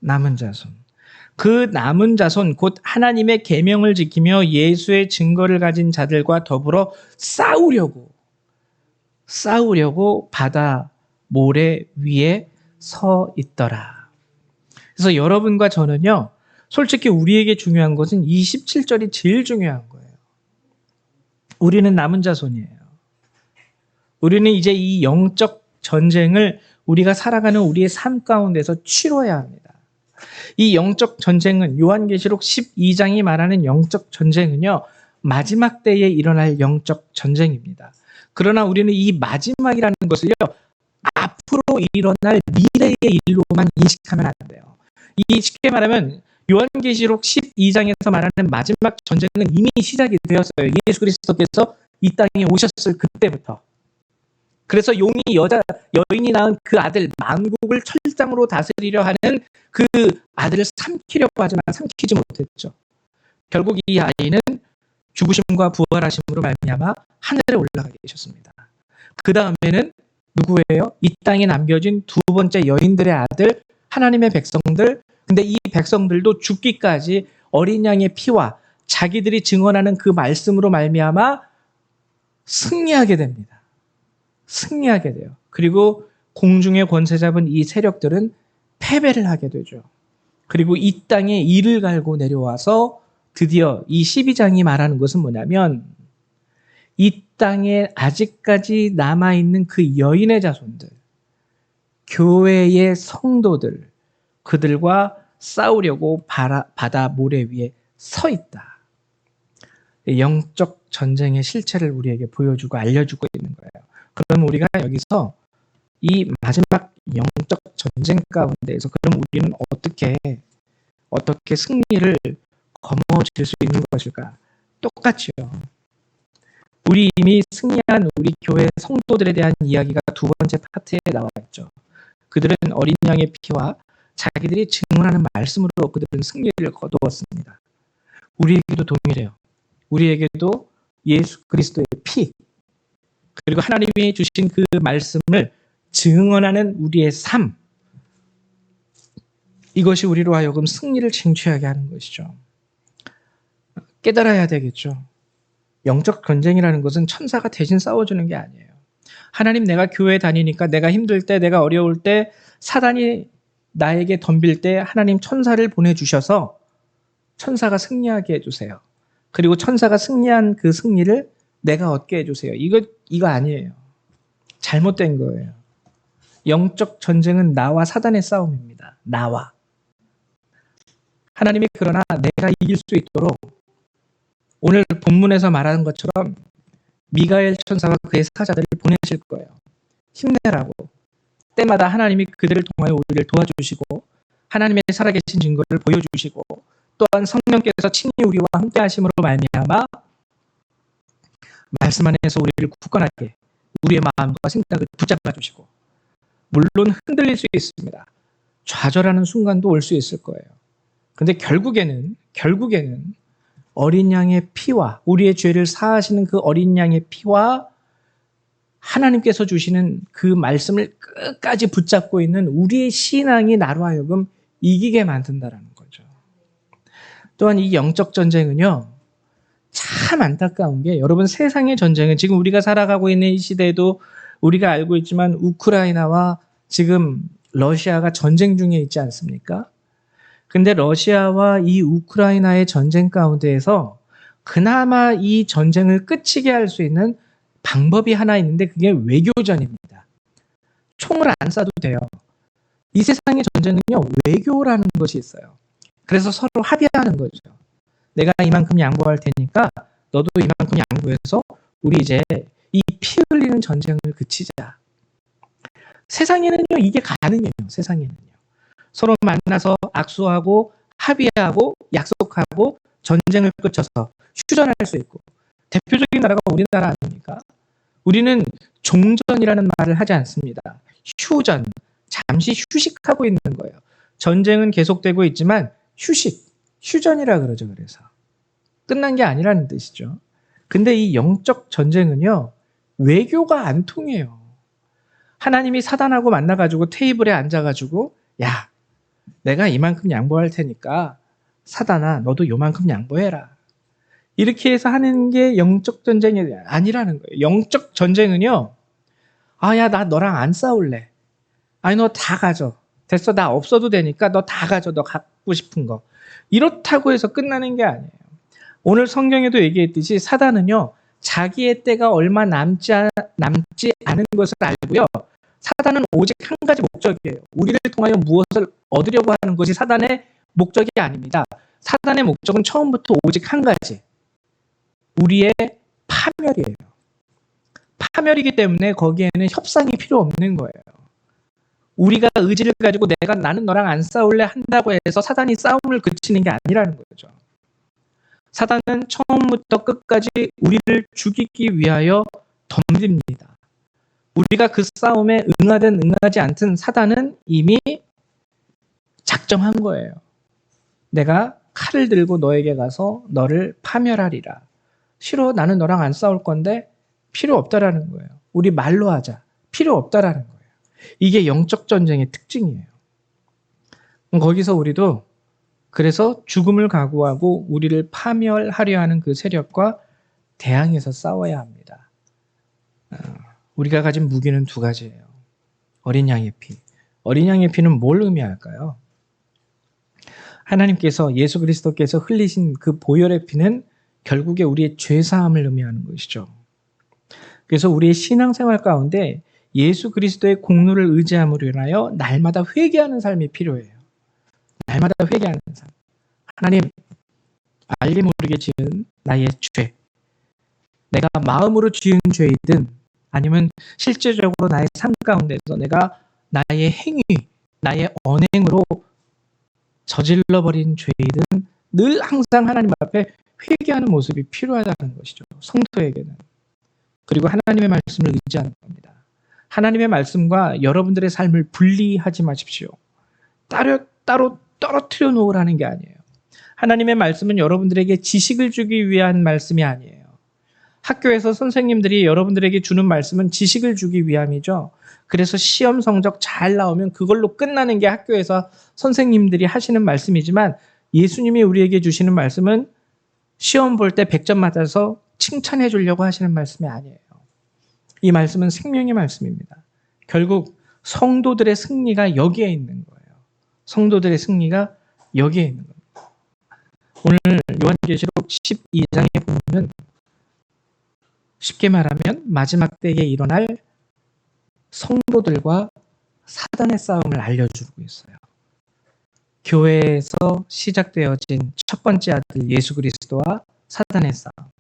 남은 자손. 그 남은 자손, 곧 하나님의 계명을 지키며 예수의 증거를 가진 자들과 더불어 싸우려고 바다 모래 위에 서 있더라. 그래서 여러분과 저는요, 솔직히 우리에게 중요한 것은 27절이 제일 중요한 거예요. 우리는 남은 자손이에요. 우리는 이제 이 영적 전쟁을 우리가 살아가는 우리의 삶 가운데서 치러야 합니다. 이 영적 전쟁은 요한계시록 12장이 말하는 영적 전쟁은요. 마지막 때에 일어날 영적 전쟁입니다. 그러나 우리는 이 마지막이라는 것을요. 앞으로 일어날 미래의 일로만 인식하면 안 돼요. 이 쉽게 말하면 요한계시록 12장에서 말하는 마지막 전쟁은 이미 시작이 되었어요. 예수 그리스도께서 이 땅에 오셨을 그때부터. 그래서 용이 여인이 낳은 그 아들 만국을 철장으로 다스리려 하는 그 아들을 삼키려고 하지만 삼키지 못했죠. 결국 이 아이는 죽으심과 부활하심으로 말미암아 하늘에 올라가 계셨습니다. 그 다음에는 누구예요? 이 땅에 남겨진 두 번째 여인들의 아들 하나님의 백성들. 근데 이 백성들도 죽기까지 어린 양의 피와 자기들이 증언하는 그 말씀으로 말미암아 승리하게 됩니다. 승리하게 돼요. 그리고 공중의 권세 잡은 이 세력들은 패배를 하게 되죠. 그리고 이 땅에 이를 갈고 내려와서 드디어 이 12장이 말하는 것은 뭐냐면 이 땅에 아직까지 남아있는 그 여인의 자손들, 교회의 성도들, 그들과 싸우려고 바다 모래 위에 서 있다. 영적 전쟁의 실체를 우리에게 보여주고 알려주고 있는 거예요. 그럼 우리가 여기서 이 마지막 영적 전쟁 가운데에서 그럼 우리는 어떻게 승리를 거머쥘 수 있는 것일까? 똑같죠. 우리 이미 승리한 우리 교회 성도들에 대한 이야기가 두 번째 파트에 나와 있죠. 그들은 어린 양의 피와 자기들이 증언하는 말씀으로 그들은 승리를 거두었습니다. 우리에게도 동일해요. 우리에게도 예수 그리스도의 피 그리고 하나님이 주신 그 말씀을 증언하는 우리의 삶, 이것이 우리로 하여금 승리를 쟁취하게 하는 것이죠. 깨달아야 되겠죠. 영적 전쟁이라는 것은 천사가 대신 싸워주는 게 아니에요. 하나님, 내가 교회 다니니까 내가 힘들 때, 내가 어려울 때, 사단이 나에게 덤빌 때 하나님 천사를 보내주셔서 천사가 승리하게 해주세요. 그리고 천사가 승리한 그 승리를 내가 얻게 해주세요. 이거 아니에요. 잘못된 거예요. 영적 전쟁은 나와 사단의 싸움입니다. 나와. 하나님이 그러나 내가 이길 수 있도록 오늘 본문에서 말하는 것처럼 미가엘 천사가 그의 사자들을 보내실 거예요. 힘내라고. 때마다 하나님이 그들을 통하여 우리를 도와주시고 하나님의 살아계신 증거를 보여주시고 또한 성령께서 친히 우리와 함께 하심으로 말미암아 말씀 안에서 우리를 굳건하게 우리의 마음과 생각을 붙잡아 주시고 물론 흔들릴 수 있습니다. 좌절하는 순간도 올 수 있을 거예요. 근데 결국에는 어린 양의 피와 우리의 죄를 사하시는 그 어린 양의 피와 하나님께서 주시는 그 말씀을 끝까지 붙잡고 있는 우리의 신앙이 나로 하여금 이기게 만든다라는 거죠. 또한 이 영적 전쟁은요, 참 안타까운 게 여러분 세상의 전쟁은 지금 우리가 살아가고 있는 이 시대에도 우리가 알고 있지만 우크라이나와 지금 러시아가 전쟁 중에 있지 않습니까? 근데 러시아와 이 우크라이나의 전쟁 가운데에서 그나마 이 전쟁을 끝이게 할 수 있는 방법이 하나 있는데 그게 외교전입니다. 총을 안 쏴도 돼요. 이 세상의 전쟁은요, 외교라는 것이 있어요. 그래서 서로 합의하는 거죠. 내가 이만큼 양보할 테니까 너도 이만큼 양보해서 우리 이제 이 피 흘리는 전쟁을 그치자. 세상에는요, 이게 가능해요. 세상에는요. 서로 만나서 악수하고 합의하고 약속하고 전쟁을 끝쳐서 휴전할 수 있고 대표적인 나라가 우리나라 아닙니까? 우리는 종전이라는 말을 하지 않습니다. 휴전, 잠시 휴식하고 있는 거예요. 전쟁은 계속되고 있지만 휴전이라 그러죠. 그래서 끝난 게 아니라는 뜻이죠. 근데 이 영적 전쟁은요, 외교가 안 통해요. 하나님이 사단하고 만나가지고 테이블에 앉아가지고 야, 내가 이만큼 양보할 테니까 사단아 너도 요만큼 양보해라. 이렇게 해서 하는 게 영적 전쟁이 아니라는 거예요. 영적 전쟁은요, 야, 나 너랑 안 싸울래. 아니, 너 다 가져. 됐어, 나 없어도 되니까 너 다 가져. 너 갖고 싶은 거. 이렇다고 해서 끝나는 게 아니에요. 오늘 성경에도 얘기했듯이 사단은요, 자기의 때가 얼마 남지 않은 것을 알고요, 사단은 오직 한 가지 목적이에요. 우리를 통하여 무엇을 얻으려고 하는 것이 사단의 목적이 아닙니다. 사단의 목적은 처음부터 오직 한 가지. 우리의 파멸이에요. 파멸이기 때문에 거기에는 협상이 필요 없는 거예요. 우리가 의지를 가지고 나는 너랑 안 싸울래 한다고 해서 사단이 싸움을 그치는 게 아니라는 거죠. 사단은 처음부터 끝까지 우리를 죽이기 위하여 덤빕니다. 우리가 그 싸움에 응하든 응하지 않든 사단은 이미 작정한 거예요. 내가 칼을 들고 너에게 가서 너를 파멸하리라. 싫어, 나는 너랑 안 싸울 건데 필요 없다라는 거예요. 우리 말로 하자. 필요 없다라는 거예요. 이게 영적 전쟁의 특징이에요. 거기서 우리도 그래서 죽음을 각오하고 우리를 파멸하려 하는 그 세력과 대항해서 싸워야 합니다. 우리가 가진 무기는 두 가지예요. 어린 양의 피. 어린 양의 피는 뭘 의미할까요? 하나님께서 예수 그리스도께서 흘리신 그 보혈의 피는 결국에 우리의 죄사함을 의미하는 것이죠. 그래서 우리의 신앙생활 가운데 예수 그리스도의 공로를 의지함으로 인하여 날마다 회개하는 삶이 필요해요. 날마다 회개하는 삶. 하나님, 알게 모르게 지은 나의 죄. 내가 마음으로 지은 죄이든 아니면 실제적으로 나의 삶 가운데서 내가 나의 행위, 나의 언행으로 저질러버린 죄이든 늘 항상 하나님 앞에 회개하는 모습이 필요하다는 것이죠. 성도에게는. 그리고 하나님의 말씀을 의지하는 겁니다. 하나님의 말씀과 여러분들의 삶을 분리하지 마십시오. 따로 떨어뜨려 놓으라는 게 아니에요. 하나님의 말씀은 여러분들에게 지식을 주기 위한 말씀이 아니에요. 학교에서 선생님들이 여러분들에게 주는 말씀은 지식을 주기 위함이죠. 그래서 시험 성적 잘 나오면 그걸로 끝나는 게 학교에서 선생님들이 하시는 말씀이지만 예수님이 우리에게 주시는 말씀은 시험 볼 때 100점 맞아서 칭찬해 주려고 하시는 말씀이 아니에요. 이 말씀은 생명의 말씀입니다. 결국 성도들의 승리가 여기에 있는 거예요. 성도들의 승리가 여기에 있는 겁니다. 오늘 요한계시록 12장에 보면 쉽게 말하면 마지막 때에 일어날 성도들과 사단의 싸움을 알려주고 있어요. 교회에서 시작되어진 첫 번째 아들 예수 그리스도와 사단의 싸움.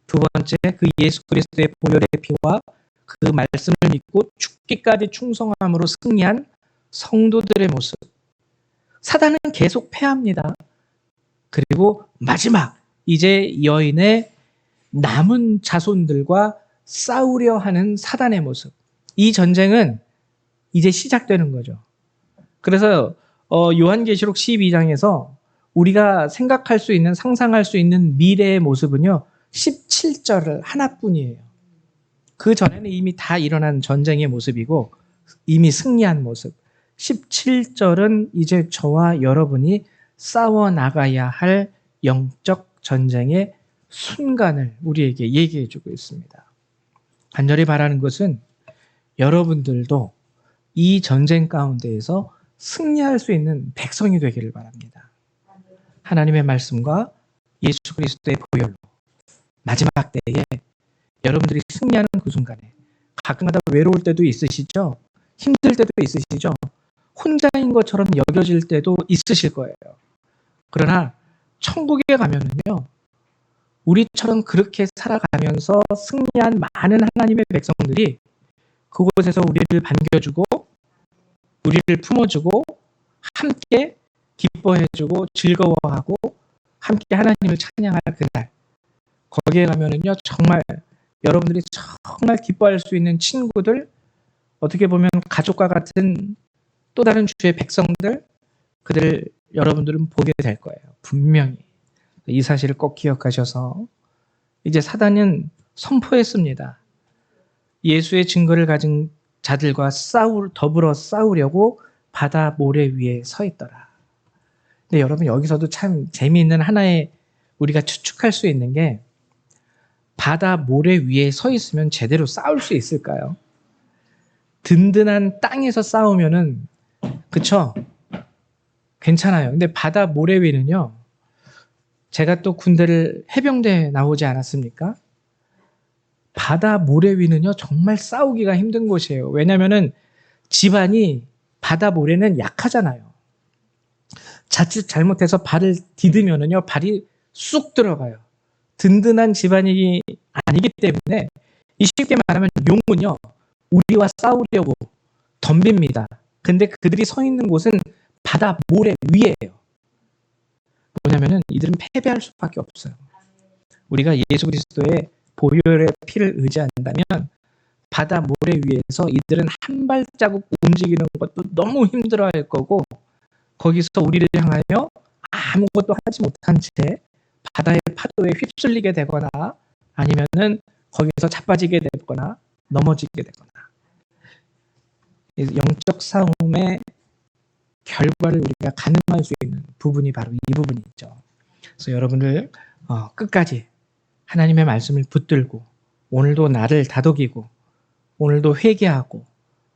두 번째 그 예수 그리스도의 보혈의 피와 그 말씀을 믿고 죽기까지 충성함으로 승리한 성도들의 모습. 사단은 계속 패합니다. 그리고 마지막 이제 여인의 남은 자손들과 싸우려 하는 사단의 모습. 이 전쟁은 이제 시작되는 거죠. 그래서 요한계시록 12장에서 우리가 생각할 수 있는 상상할 수 있는 미래의 모습은요. 17절을 하나뿐이에요. 그 전에는 이미 다 일어난 전쟁의 모습이고 이미 승리한 모습. 17절은 이제 저와 여러분이 싸워 나가야 할 영적 전쟁의 순간을 우리에게 얘기해 주고 있습니다. 간절히 바라는 것은 여러분들도 이 전쟁 가운데에서 승리할 수 있는 백성이 되기를 바랍니다. 하나님의 말씀과 예수 그리스도의 보혈로 마지막 때에 여러분들이 승리하는 그 순간에 가끔가다 외로울 때도 있으시죠? 힘들 때도 있으시죠? 혼자인 것처럼 여겨질 때도 있으실 거예요. 그러나 천국에 가면은요, 우리처럼 그렇게 살아가면서 승리한 많은 하나님의 백성들이 그곳에서 우리를 반겨주고 우리를 품어주고 함께 기뻐해주고 즐거워하고 함께 하나님을 찬양할 그날, 거기에 가면은요 정말 여러분들이 정말 기뻐할 수 있는 친구들, 어떻게 보면 가족과 같은 또 다른 주의 백성들, 그들을 여러분들은 보게 될 거예요. 분명히. 이 사실을 꼭 기억하셔서 이제 사단은 선포했습니다. 예수의 증거를 가진 자들과 더불어 싸우려고 바다 모래 위에 서 있더라. 근데 여러분 여기서도 참 재미있는 하나의 우리가 추측할 수 있는 게 바다 모래 위에 서 있으면 제대로 싸울 수 있을까요? 든든한 땅에서 싸우면은 그쵸? 괜찮아요. 근데 바다 모래 위는요. 제가 또 군대를 해병대에 나오지 않았습니까? 바다 모래 위는요 정말 싸우기가 힘든 곳이에요. 왜냐하면은 집안이 바다 모래는 약하잖아요. 자칫 잘못해서 발을 디디면은요 발이 쑥 들어가요. 든든한 집안이 아니기 때문에 이 쉽게 말하면 용은요 우리와 싸우려고 덤빕니다. 근데 그들이 서 있는 곳은 바다 모래 위에요. 뭐냐면은 이들은 패배할 수밖에 없어요. 우리가 예수 그리스도의 보혈의 피를 의지한다면 바다 모래 위에서 이들은 한 발자국 움직이는 것도 너무 힘들어할 거고 거기서 우리를 향하여 아무것도 하지 못한 채 바다의 파도에 휩쓸리게 되거나 아니면은 거기서 자빠지게 되거나 넘어지게 되거나 영적 싸움의 결과를 우리가 가늠할 수 있는 부분이 바로 이 부분이죠. 그래서 여러분들 끝까지 하나님의 말씀을 붙들고 오늘도 나를 다독이고 오늘도 회개하고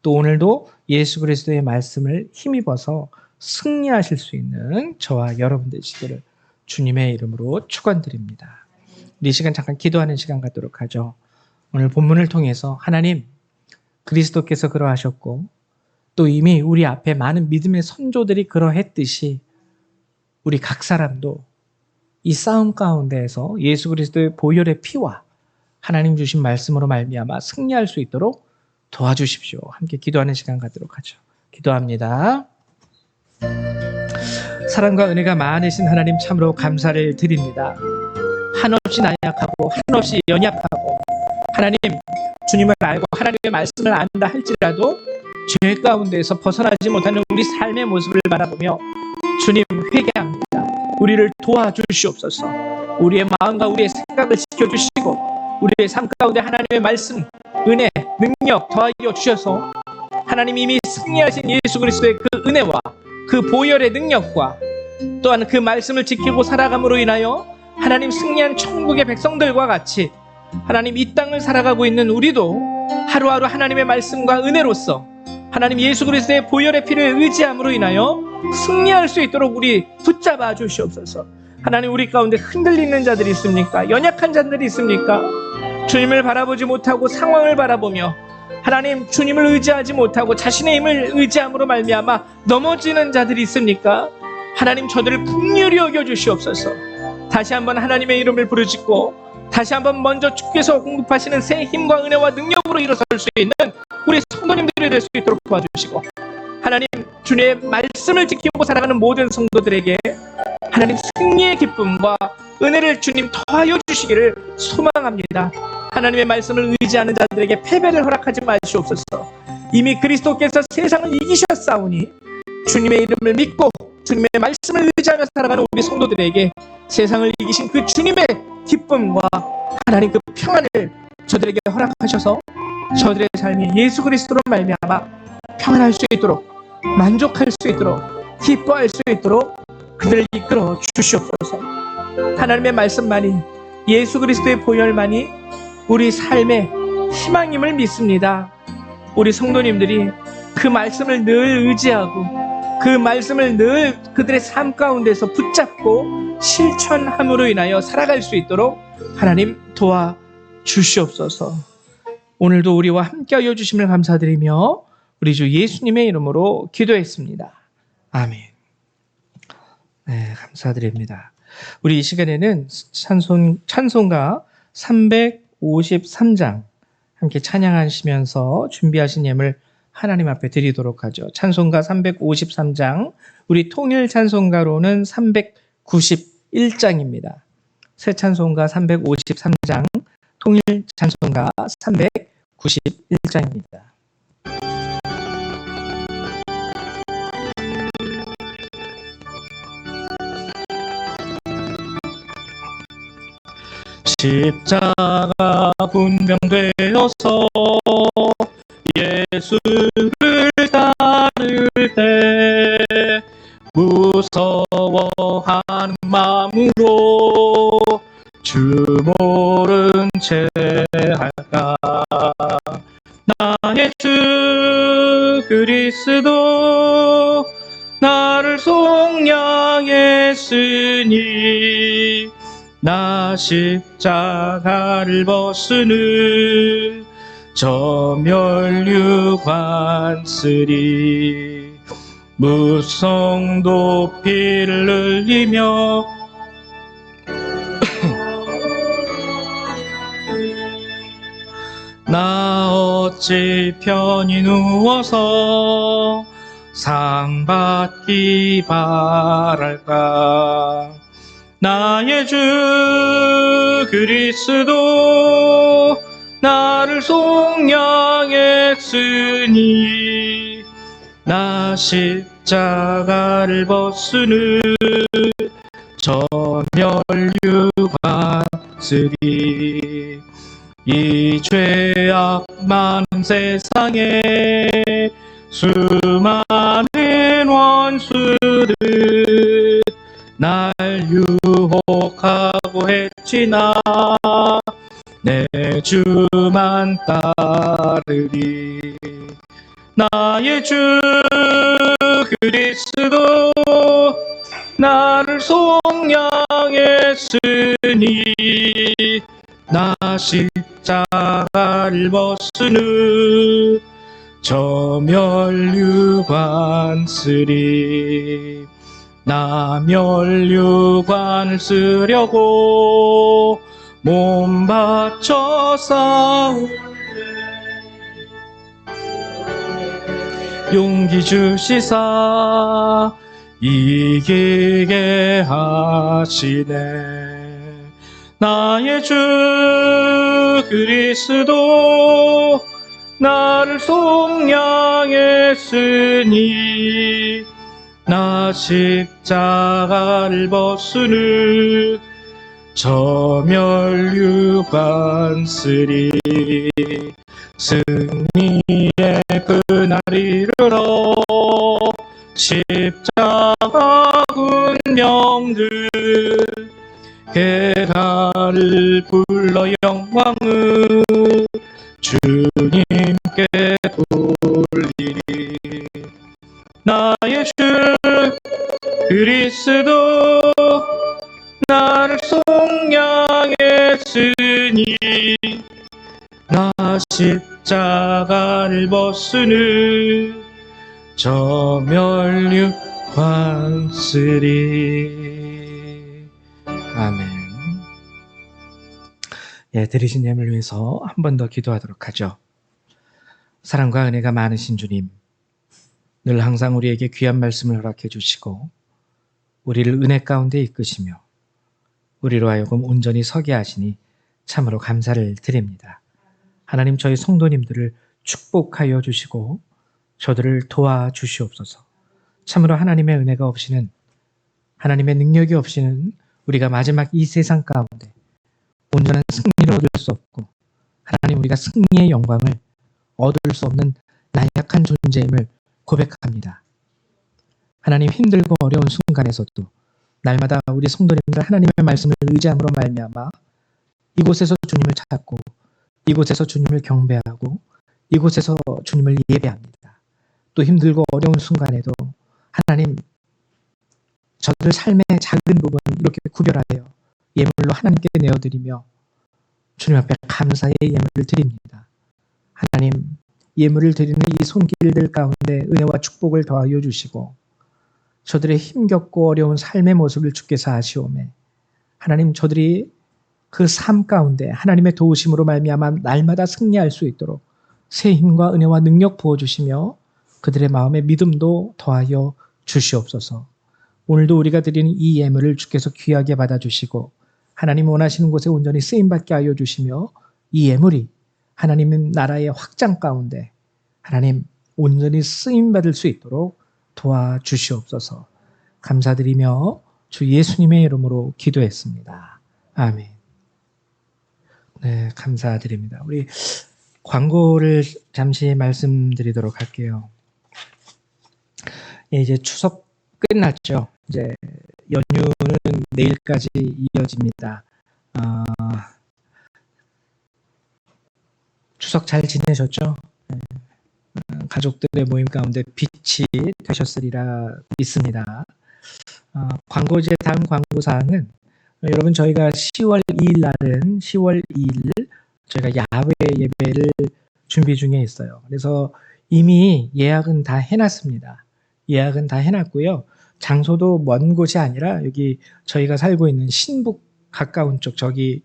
또 오늘도 예수 그리스도의 말씀을 힘입어서 승리하실 수 있는 저와 여러분 되시기를 주님의 이름으로 축원드립니다. 우리 시간 잠깐 기도하는 시간 갖도록 하죠. 오늘 본문을 통해서 하나님 그리스도께서 그러하셨고 또 이미 우리 앞에 많은 믿음의 선조들이 그러했듯이 우리 각 사람도 이 싸움 가운데에서 예수 그리스도의 보혈의 피와 하나님 주신 말씀으로 말미암아 승리할 수 있도록 도와주십시오. 함께 기도하는 시간 갖도록 하죠. 기도합니다. 사랑과 은혜가 많으신 하나님 참으로 감사를 드립니다. 한없이 나약하고 한없이 연약하고 하나님 주님을 알고 하나님의 말씀을 안다 할지라도 죄 가운데에서 벗어나지 못하는 우리 삶의 모습을 바라보며 주님 회개합니다. 우리를 도와주시옵소서. 우리의 마음과 우리의 생각을 지켜주시고 우리의 삶 가운데 하나님의 말씀, 은혜, 능력 더하여 주셔서 하나님 이미 승리하신 예수 그리스도의 그 은혜와 그 보혈의 능력과 또한 그 말씀을 지키고 살아감으로 인하여 하나님 승리한 천국의 백성들과 같이 하나님 이 땅을 살아가고 있는 우리도 하루하루 하나님의 말씀과 은혜로서 하나님 예수 그리스도의 보혈의 피를 의지함으로 인하여 승리할 수 있도록 우리 붙잡아 주시옵소서. 하나님 우리 가운데 흔들리는 자들이 있습니까? 연약한 자들이 있습니까? 주님을 바라보지 못하고 상황을 바라보며 하나님 주님을 의지하지 못하고 자신의 힘을 의지함으로 말미암아 넘어지는 자들이 있습니까? 하나님 저들을 긍휼히 여겨 주시옵소서. 다시 한번 하나님의 이름을 부르짖고 다시 한번 먼저 주께서 공급하시는 새 힘과 은혜와 능력으로 일어설 수 있는 우리 성도님들이 될 수 있도록 도와주시고 하나님 주님의 말씀을 지키고 살아가는 모든 성도들에게 하나님 승리의 기쁨과 은혜를 주님 더하여 주시기를 소망합니다. 하나님의 말씀을 의지하는 자들에게 패배를 허락하지 마시옵소서. 이미 그리스도께서 세상을 이기셨사오니 주님의 이름을 믿고 주님의 말씀을 의지하며 살아가는 우리 성도들에게 세상을 이기신 그 주님의 기쁨과 하나님 그 평안을 저들에게 허락하셔서 저들의 삶이 예수 그리스도로 말미암아 평안할 수 있도록 만족할 수 있도록 기뻐할 수 있도록 그들을 이끌어 주시옵소서. 하나님의 말씀만이 예수 그리스도의 보혈만이 우리 삶의 희망임을 믿습니다. 우리 성도님들이 그 말씀을 늘 의지하고 그 말씀을 늘 그들의 삶 가운데서 붙잡고 실천함으로 인하여 살아갈 수 있도록 하나님 도와주시옵소서. 오늘도 우리와 함께하여 주심을 감사드리며 우리 주 예수님의 이름으로 기도했습니다. 아멘. 네, 감사드립니다. 우리 이 시간에는 찬송가 353장 함께 찬양하시면서 준비하신 예물 하나님 앞에 드리도록 하죠. 찬송가 353장, 우리 통일 찬송가로는 391장입니다. 새 찬송가 353장, 통일 찬송가 391장입니다. 십자가 분명되어서 예수를 따를 때 무서워하는 마음으로 주 모른 채 할까. 나의 주 그리스도 나를 속량했으니 나 십자가를 벗으는 저 멸류관 쓰리 무성 도피를 흘리며 나 어찌 편히 누워서 상 받기 바랄까. 나의 주 그리스도 나를 속량했으니 나 십자가를 벗으는 저 멸류관 쓰리 이 죄악 많은 세상에 수많은 원수들 날 유혹하고 했지나 내 주만 따르리. 나의 주 그리스도 나를 속량했으니 나 십자가를 벗으는 저 멸류관 쓰리 나 멸류관을 쓰려고 몸 바쳐 싸우네 용기 주시사 이기게 하시네. 나의 주 그리스도 나를 속량했으니 나 십자가를 벗으는 저 멸류관 쓰리 승리의 그날 이르러 십자가 군병들 개가를 불러 영광을 주님께 돌리리. 나의 주 그리스도 나를 속량했으니 나 십자가를 벗으는 저 멸류관 쓰리. 아멘. 예, 들으신 예물을 위해서 한 번 더 기도하도록 하죠. 사랑과 은혜가 많으신 주님, 늘 항상 우리에게 귀한 말씀을 허락해 주시고 우리를 은혜 가운데 이끄시며 우리로 하여금 온전히 서게 하시니 참으로 감사를 드립니다. 하나님, 저희 성도님들을 축복하여 주시고 저들을 도와주시옵소서. 참으로 하나님의 은혜가 없이는, 하나님의 능력이 없이는 우리가 마지막 이 세상 가운데 온전한 승리를 얻을 수 없고, 하나님, 우리가 승리의 영광을 얻을 수 없는 나약한 존재임을 고백합니다. 하나님, 힘들고 어려운 순간에서도 날마다 우리 성도님들 하나님의 말씀을 의지함으로 말미암아 이곳에서 주님을 찾고 이곳에서 주님을 경배하고 이곳에서 주님을 예배합니다. 또 힘들고 어려운 순간에도 하나님, 저들 삶의 작은 부분 이렇게 구별하여 예물로 하나님께 내어드리며 주님 앞에 감사의 예물을 드립니다. 하나님, 예물을 드리는 이 손길들 가운데 은혜와 축복을 더하여 주시고 저들의 힘겹고 어려운 삶의 모습을 주께서 아시오매 하나님, 저들이 그 삶 가운데 하나님의 도우심으로 말미암아 날마다 승리할 수 있도록 새 힘과 은혜와 능력 부어주시며 그들의 마음에 믿음도 더하여 주시옵소서. 오늘도 우리가 드리는 이 예물을 주께서 귀하게 받아주시고 하나님 원하시는 곳에 온전히 쓰임받게 하여 주시며 이 예물이 하나님 나라의 확장 가운데 하나님 온전히 쓰임받을 수 있도록 도와주시옵소서. 감사드리며 주 예수님의 이름으로 기도했습니다. 아멘. 네, 감사드립니다. 우리 광고를 잠시 말씀드리도록 할게요. 이제 추석 끝났죠. 이제 연휴는 내일까지 이어집니다. 추석 잘 지내셨죠? 가족들의 모임 가운데 빛이 되셨으리라 믿습니다. 광고 이제 다음 광고 사항은 여러분 저희가 10월 2일 날은 10월 2일 저희가 야외 예배를 준비 중에 있어요. 그래서 이미 예약은 다 해놨습니다. 예약은 다 해놨고요. 장소도 먼 곳이 아니라 여기 저희가 살고 있는 신북 가까운 쪽 저기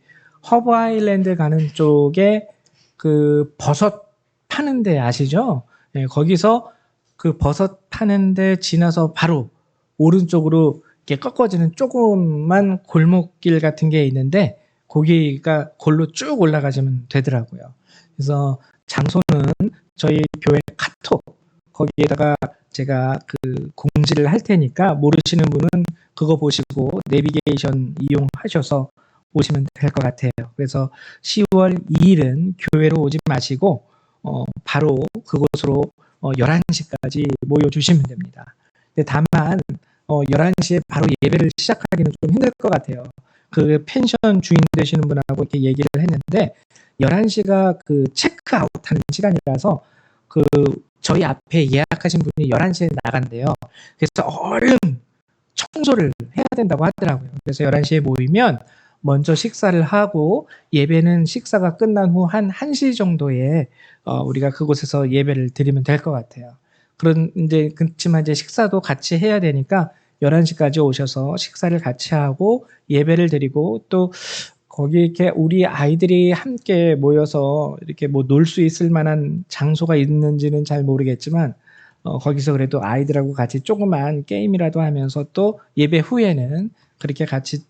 허브 아일랜드 가는 쪽에 그 버섯 파는 데 아시죠? 예, 거기서 그 버섯 파는 데 지나서 바로 오른쪽으로 이렇게 꺾어지는 조그만 골목길 같은 게 있는데 거기가 골로 쭉 올라가시면 되더라고요. 그래서 장소는 저희 교회 카톡 거기에다가 제가 그 공지를 할 테니까 모르시는 분은 그거 보시고 내비게이션 이용하셔서 오시면 될 것 같아요. 그래서 10월 2일은 교회로 오지 마시고 바로 그곳으로 11시까지 모여주시면 됩니다. 근데 다만 11시에 바로 예배를 시작하기는 좀 힘들 것 같아요. 그 펜션 주인 되시는 분하고 이렇게 얘기를 했는데 11시가 그 체크아웃하는 시간이라서 그 저희 앞에 예약하신 분이 11시에 나간대요. 그래서 얼른 청소를 해야 된다고 하더라고요. 그래서 11시에 모이면 먼저 식사를 하고 예배는 식사가 끝난 후 한 1시 정도에 우리가 그곳에서 예배를 드리면 될 것 같아요. 그렇지만 이제 식사도 같이 해야 되니까 11시까지 오셔서 식사를 같이 하고 예배를 드리고 또 거기 이렇게 우리 아이들이 함께 모여서 이렇게 뭐 놀 수 있을 만한 장소가 있는지는 잘 모르겠지만 거기서 그래도 아이들하고 같이 조그만 게임이라도 하면서 또 예배 후에는 그렇게 같이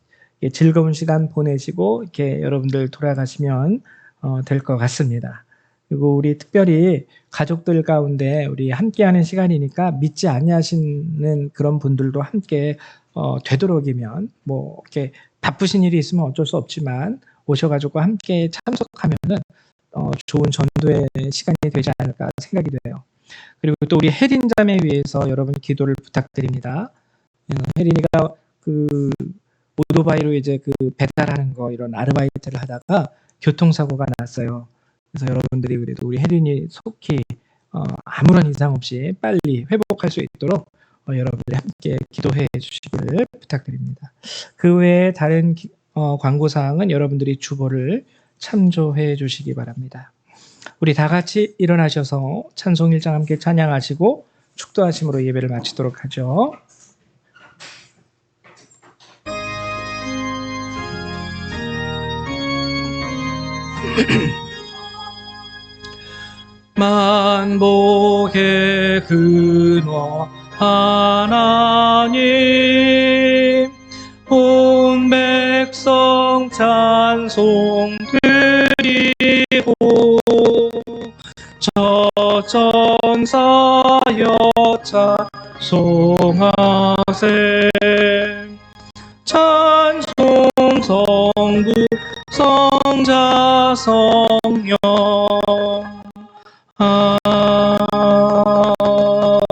즐거운 시간 보내시고 이렇게 여러분들 돌아가시면 될 것 같습니다. 그리고 우리 특별히 가족들 가운데 우리 함께하는 시간이니까 믿지 아니하시는 그런 분들도 함께 되도록이면 뭐 이렇게 바쁘신 일이 있으면 어쩔 수 없지만 오셔가지고 함께 참석하면은 좋은 전도의 시간이 되지 않을까 생각이 돼요. 그리고 또 우리 혜린 자매 위해서 여러분 기도를 부탁드립니다. 혜린이가 그 오토바이로 이제 그 배달하는 거 이런 아르바이트를 하다가 교통사고가 났어요. 그래서 여러분들이 그래도 우리 혜린이 속히 아무런 이상 없이 빨리 회복할 수 있도록 여러분들이 함께 기도해 주시기를 부탁드립니다. 그 외에 다른 광고 사항은 여러분들이 주보를 참조해 주시기 바랍니다. 우리 다 같이 일어나셔서 찬송 1장 함께 찬양하시고 축도하심으로 예배를 마치도록 하죠. 만복의 근원 하나님 온 백성 찬송 드리고 저 전사여 찬송하세 찬송 성부 성자 성령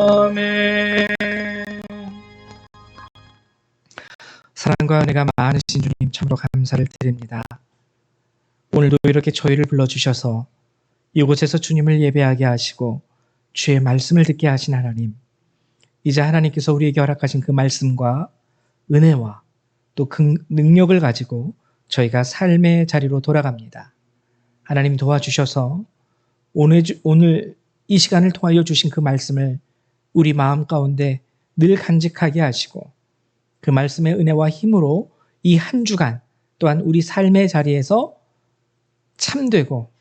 아멘. 사랑과 은혜가 많으신 주님 참으로 감사를 드립니다. 오늘도 이렇게 저희를 불러주셔서 이곳에서 주님을 예배하게 하시고 주의 말씀을 듣게 하신 하나님, 이제 하나님께서 우리에게 허락하신 그 말씀과 은혜와 또 그 능력을 가지고 저희가 삶의 자리로 돌아갑니다. 하나님 도와주셔서 오늘 이 시간을 통하여 주신 그 말씀을 우리 마음 가운데 늘 간직하게 하시고 그 말씀의 은혜와 힘으로 이 한 주간 또한 우리 삶의 자리에서 참되고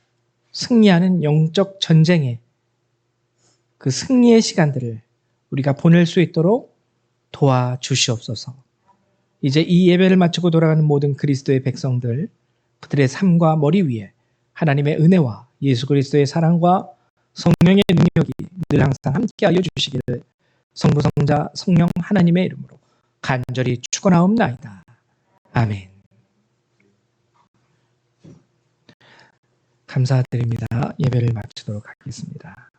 승리하는 영적 전쟁의 그 승리의 시간들을 우리가 보낼 수 있도록 도와주시옵소서. 이제 이 예배를 마치고 돌아가는 모든 그리스도의 백성들, 그들의 삶과 머리 위에 하나님의 은혜와 예수 그리스도의 사랑과 성령의 능력이 늘 항상 함께하여 주시기를 성부 성자 성령 하나님의 이름으로 간절히 축원하옵나이다. 아멘. 감사드립니다. 예배를 마치도록 하겠습니다.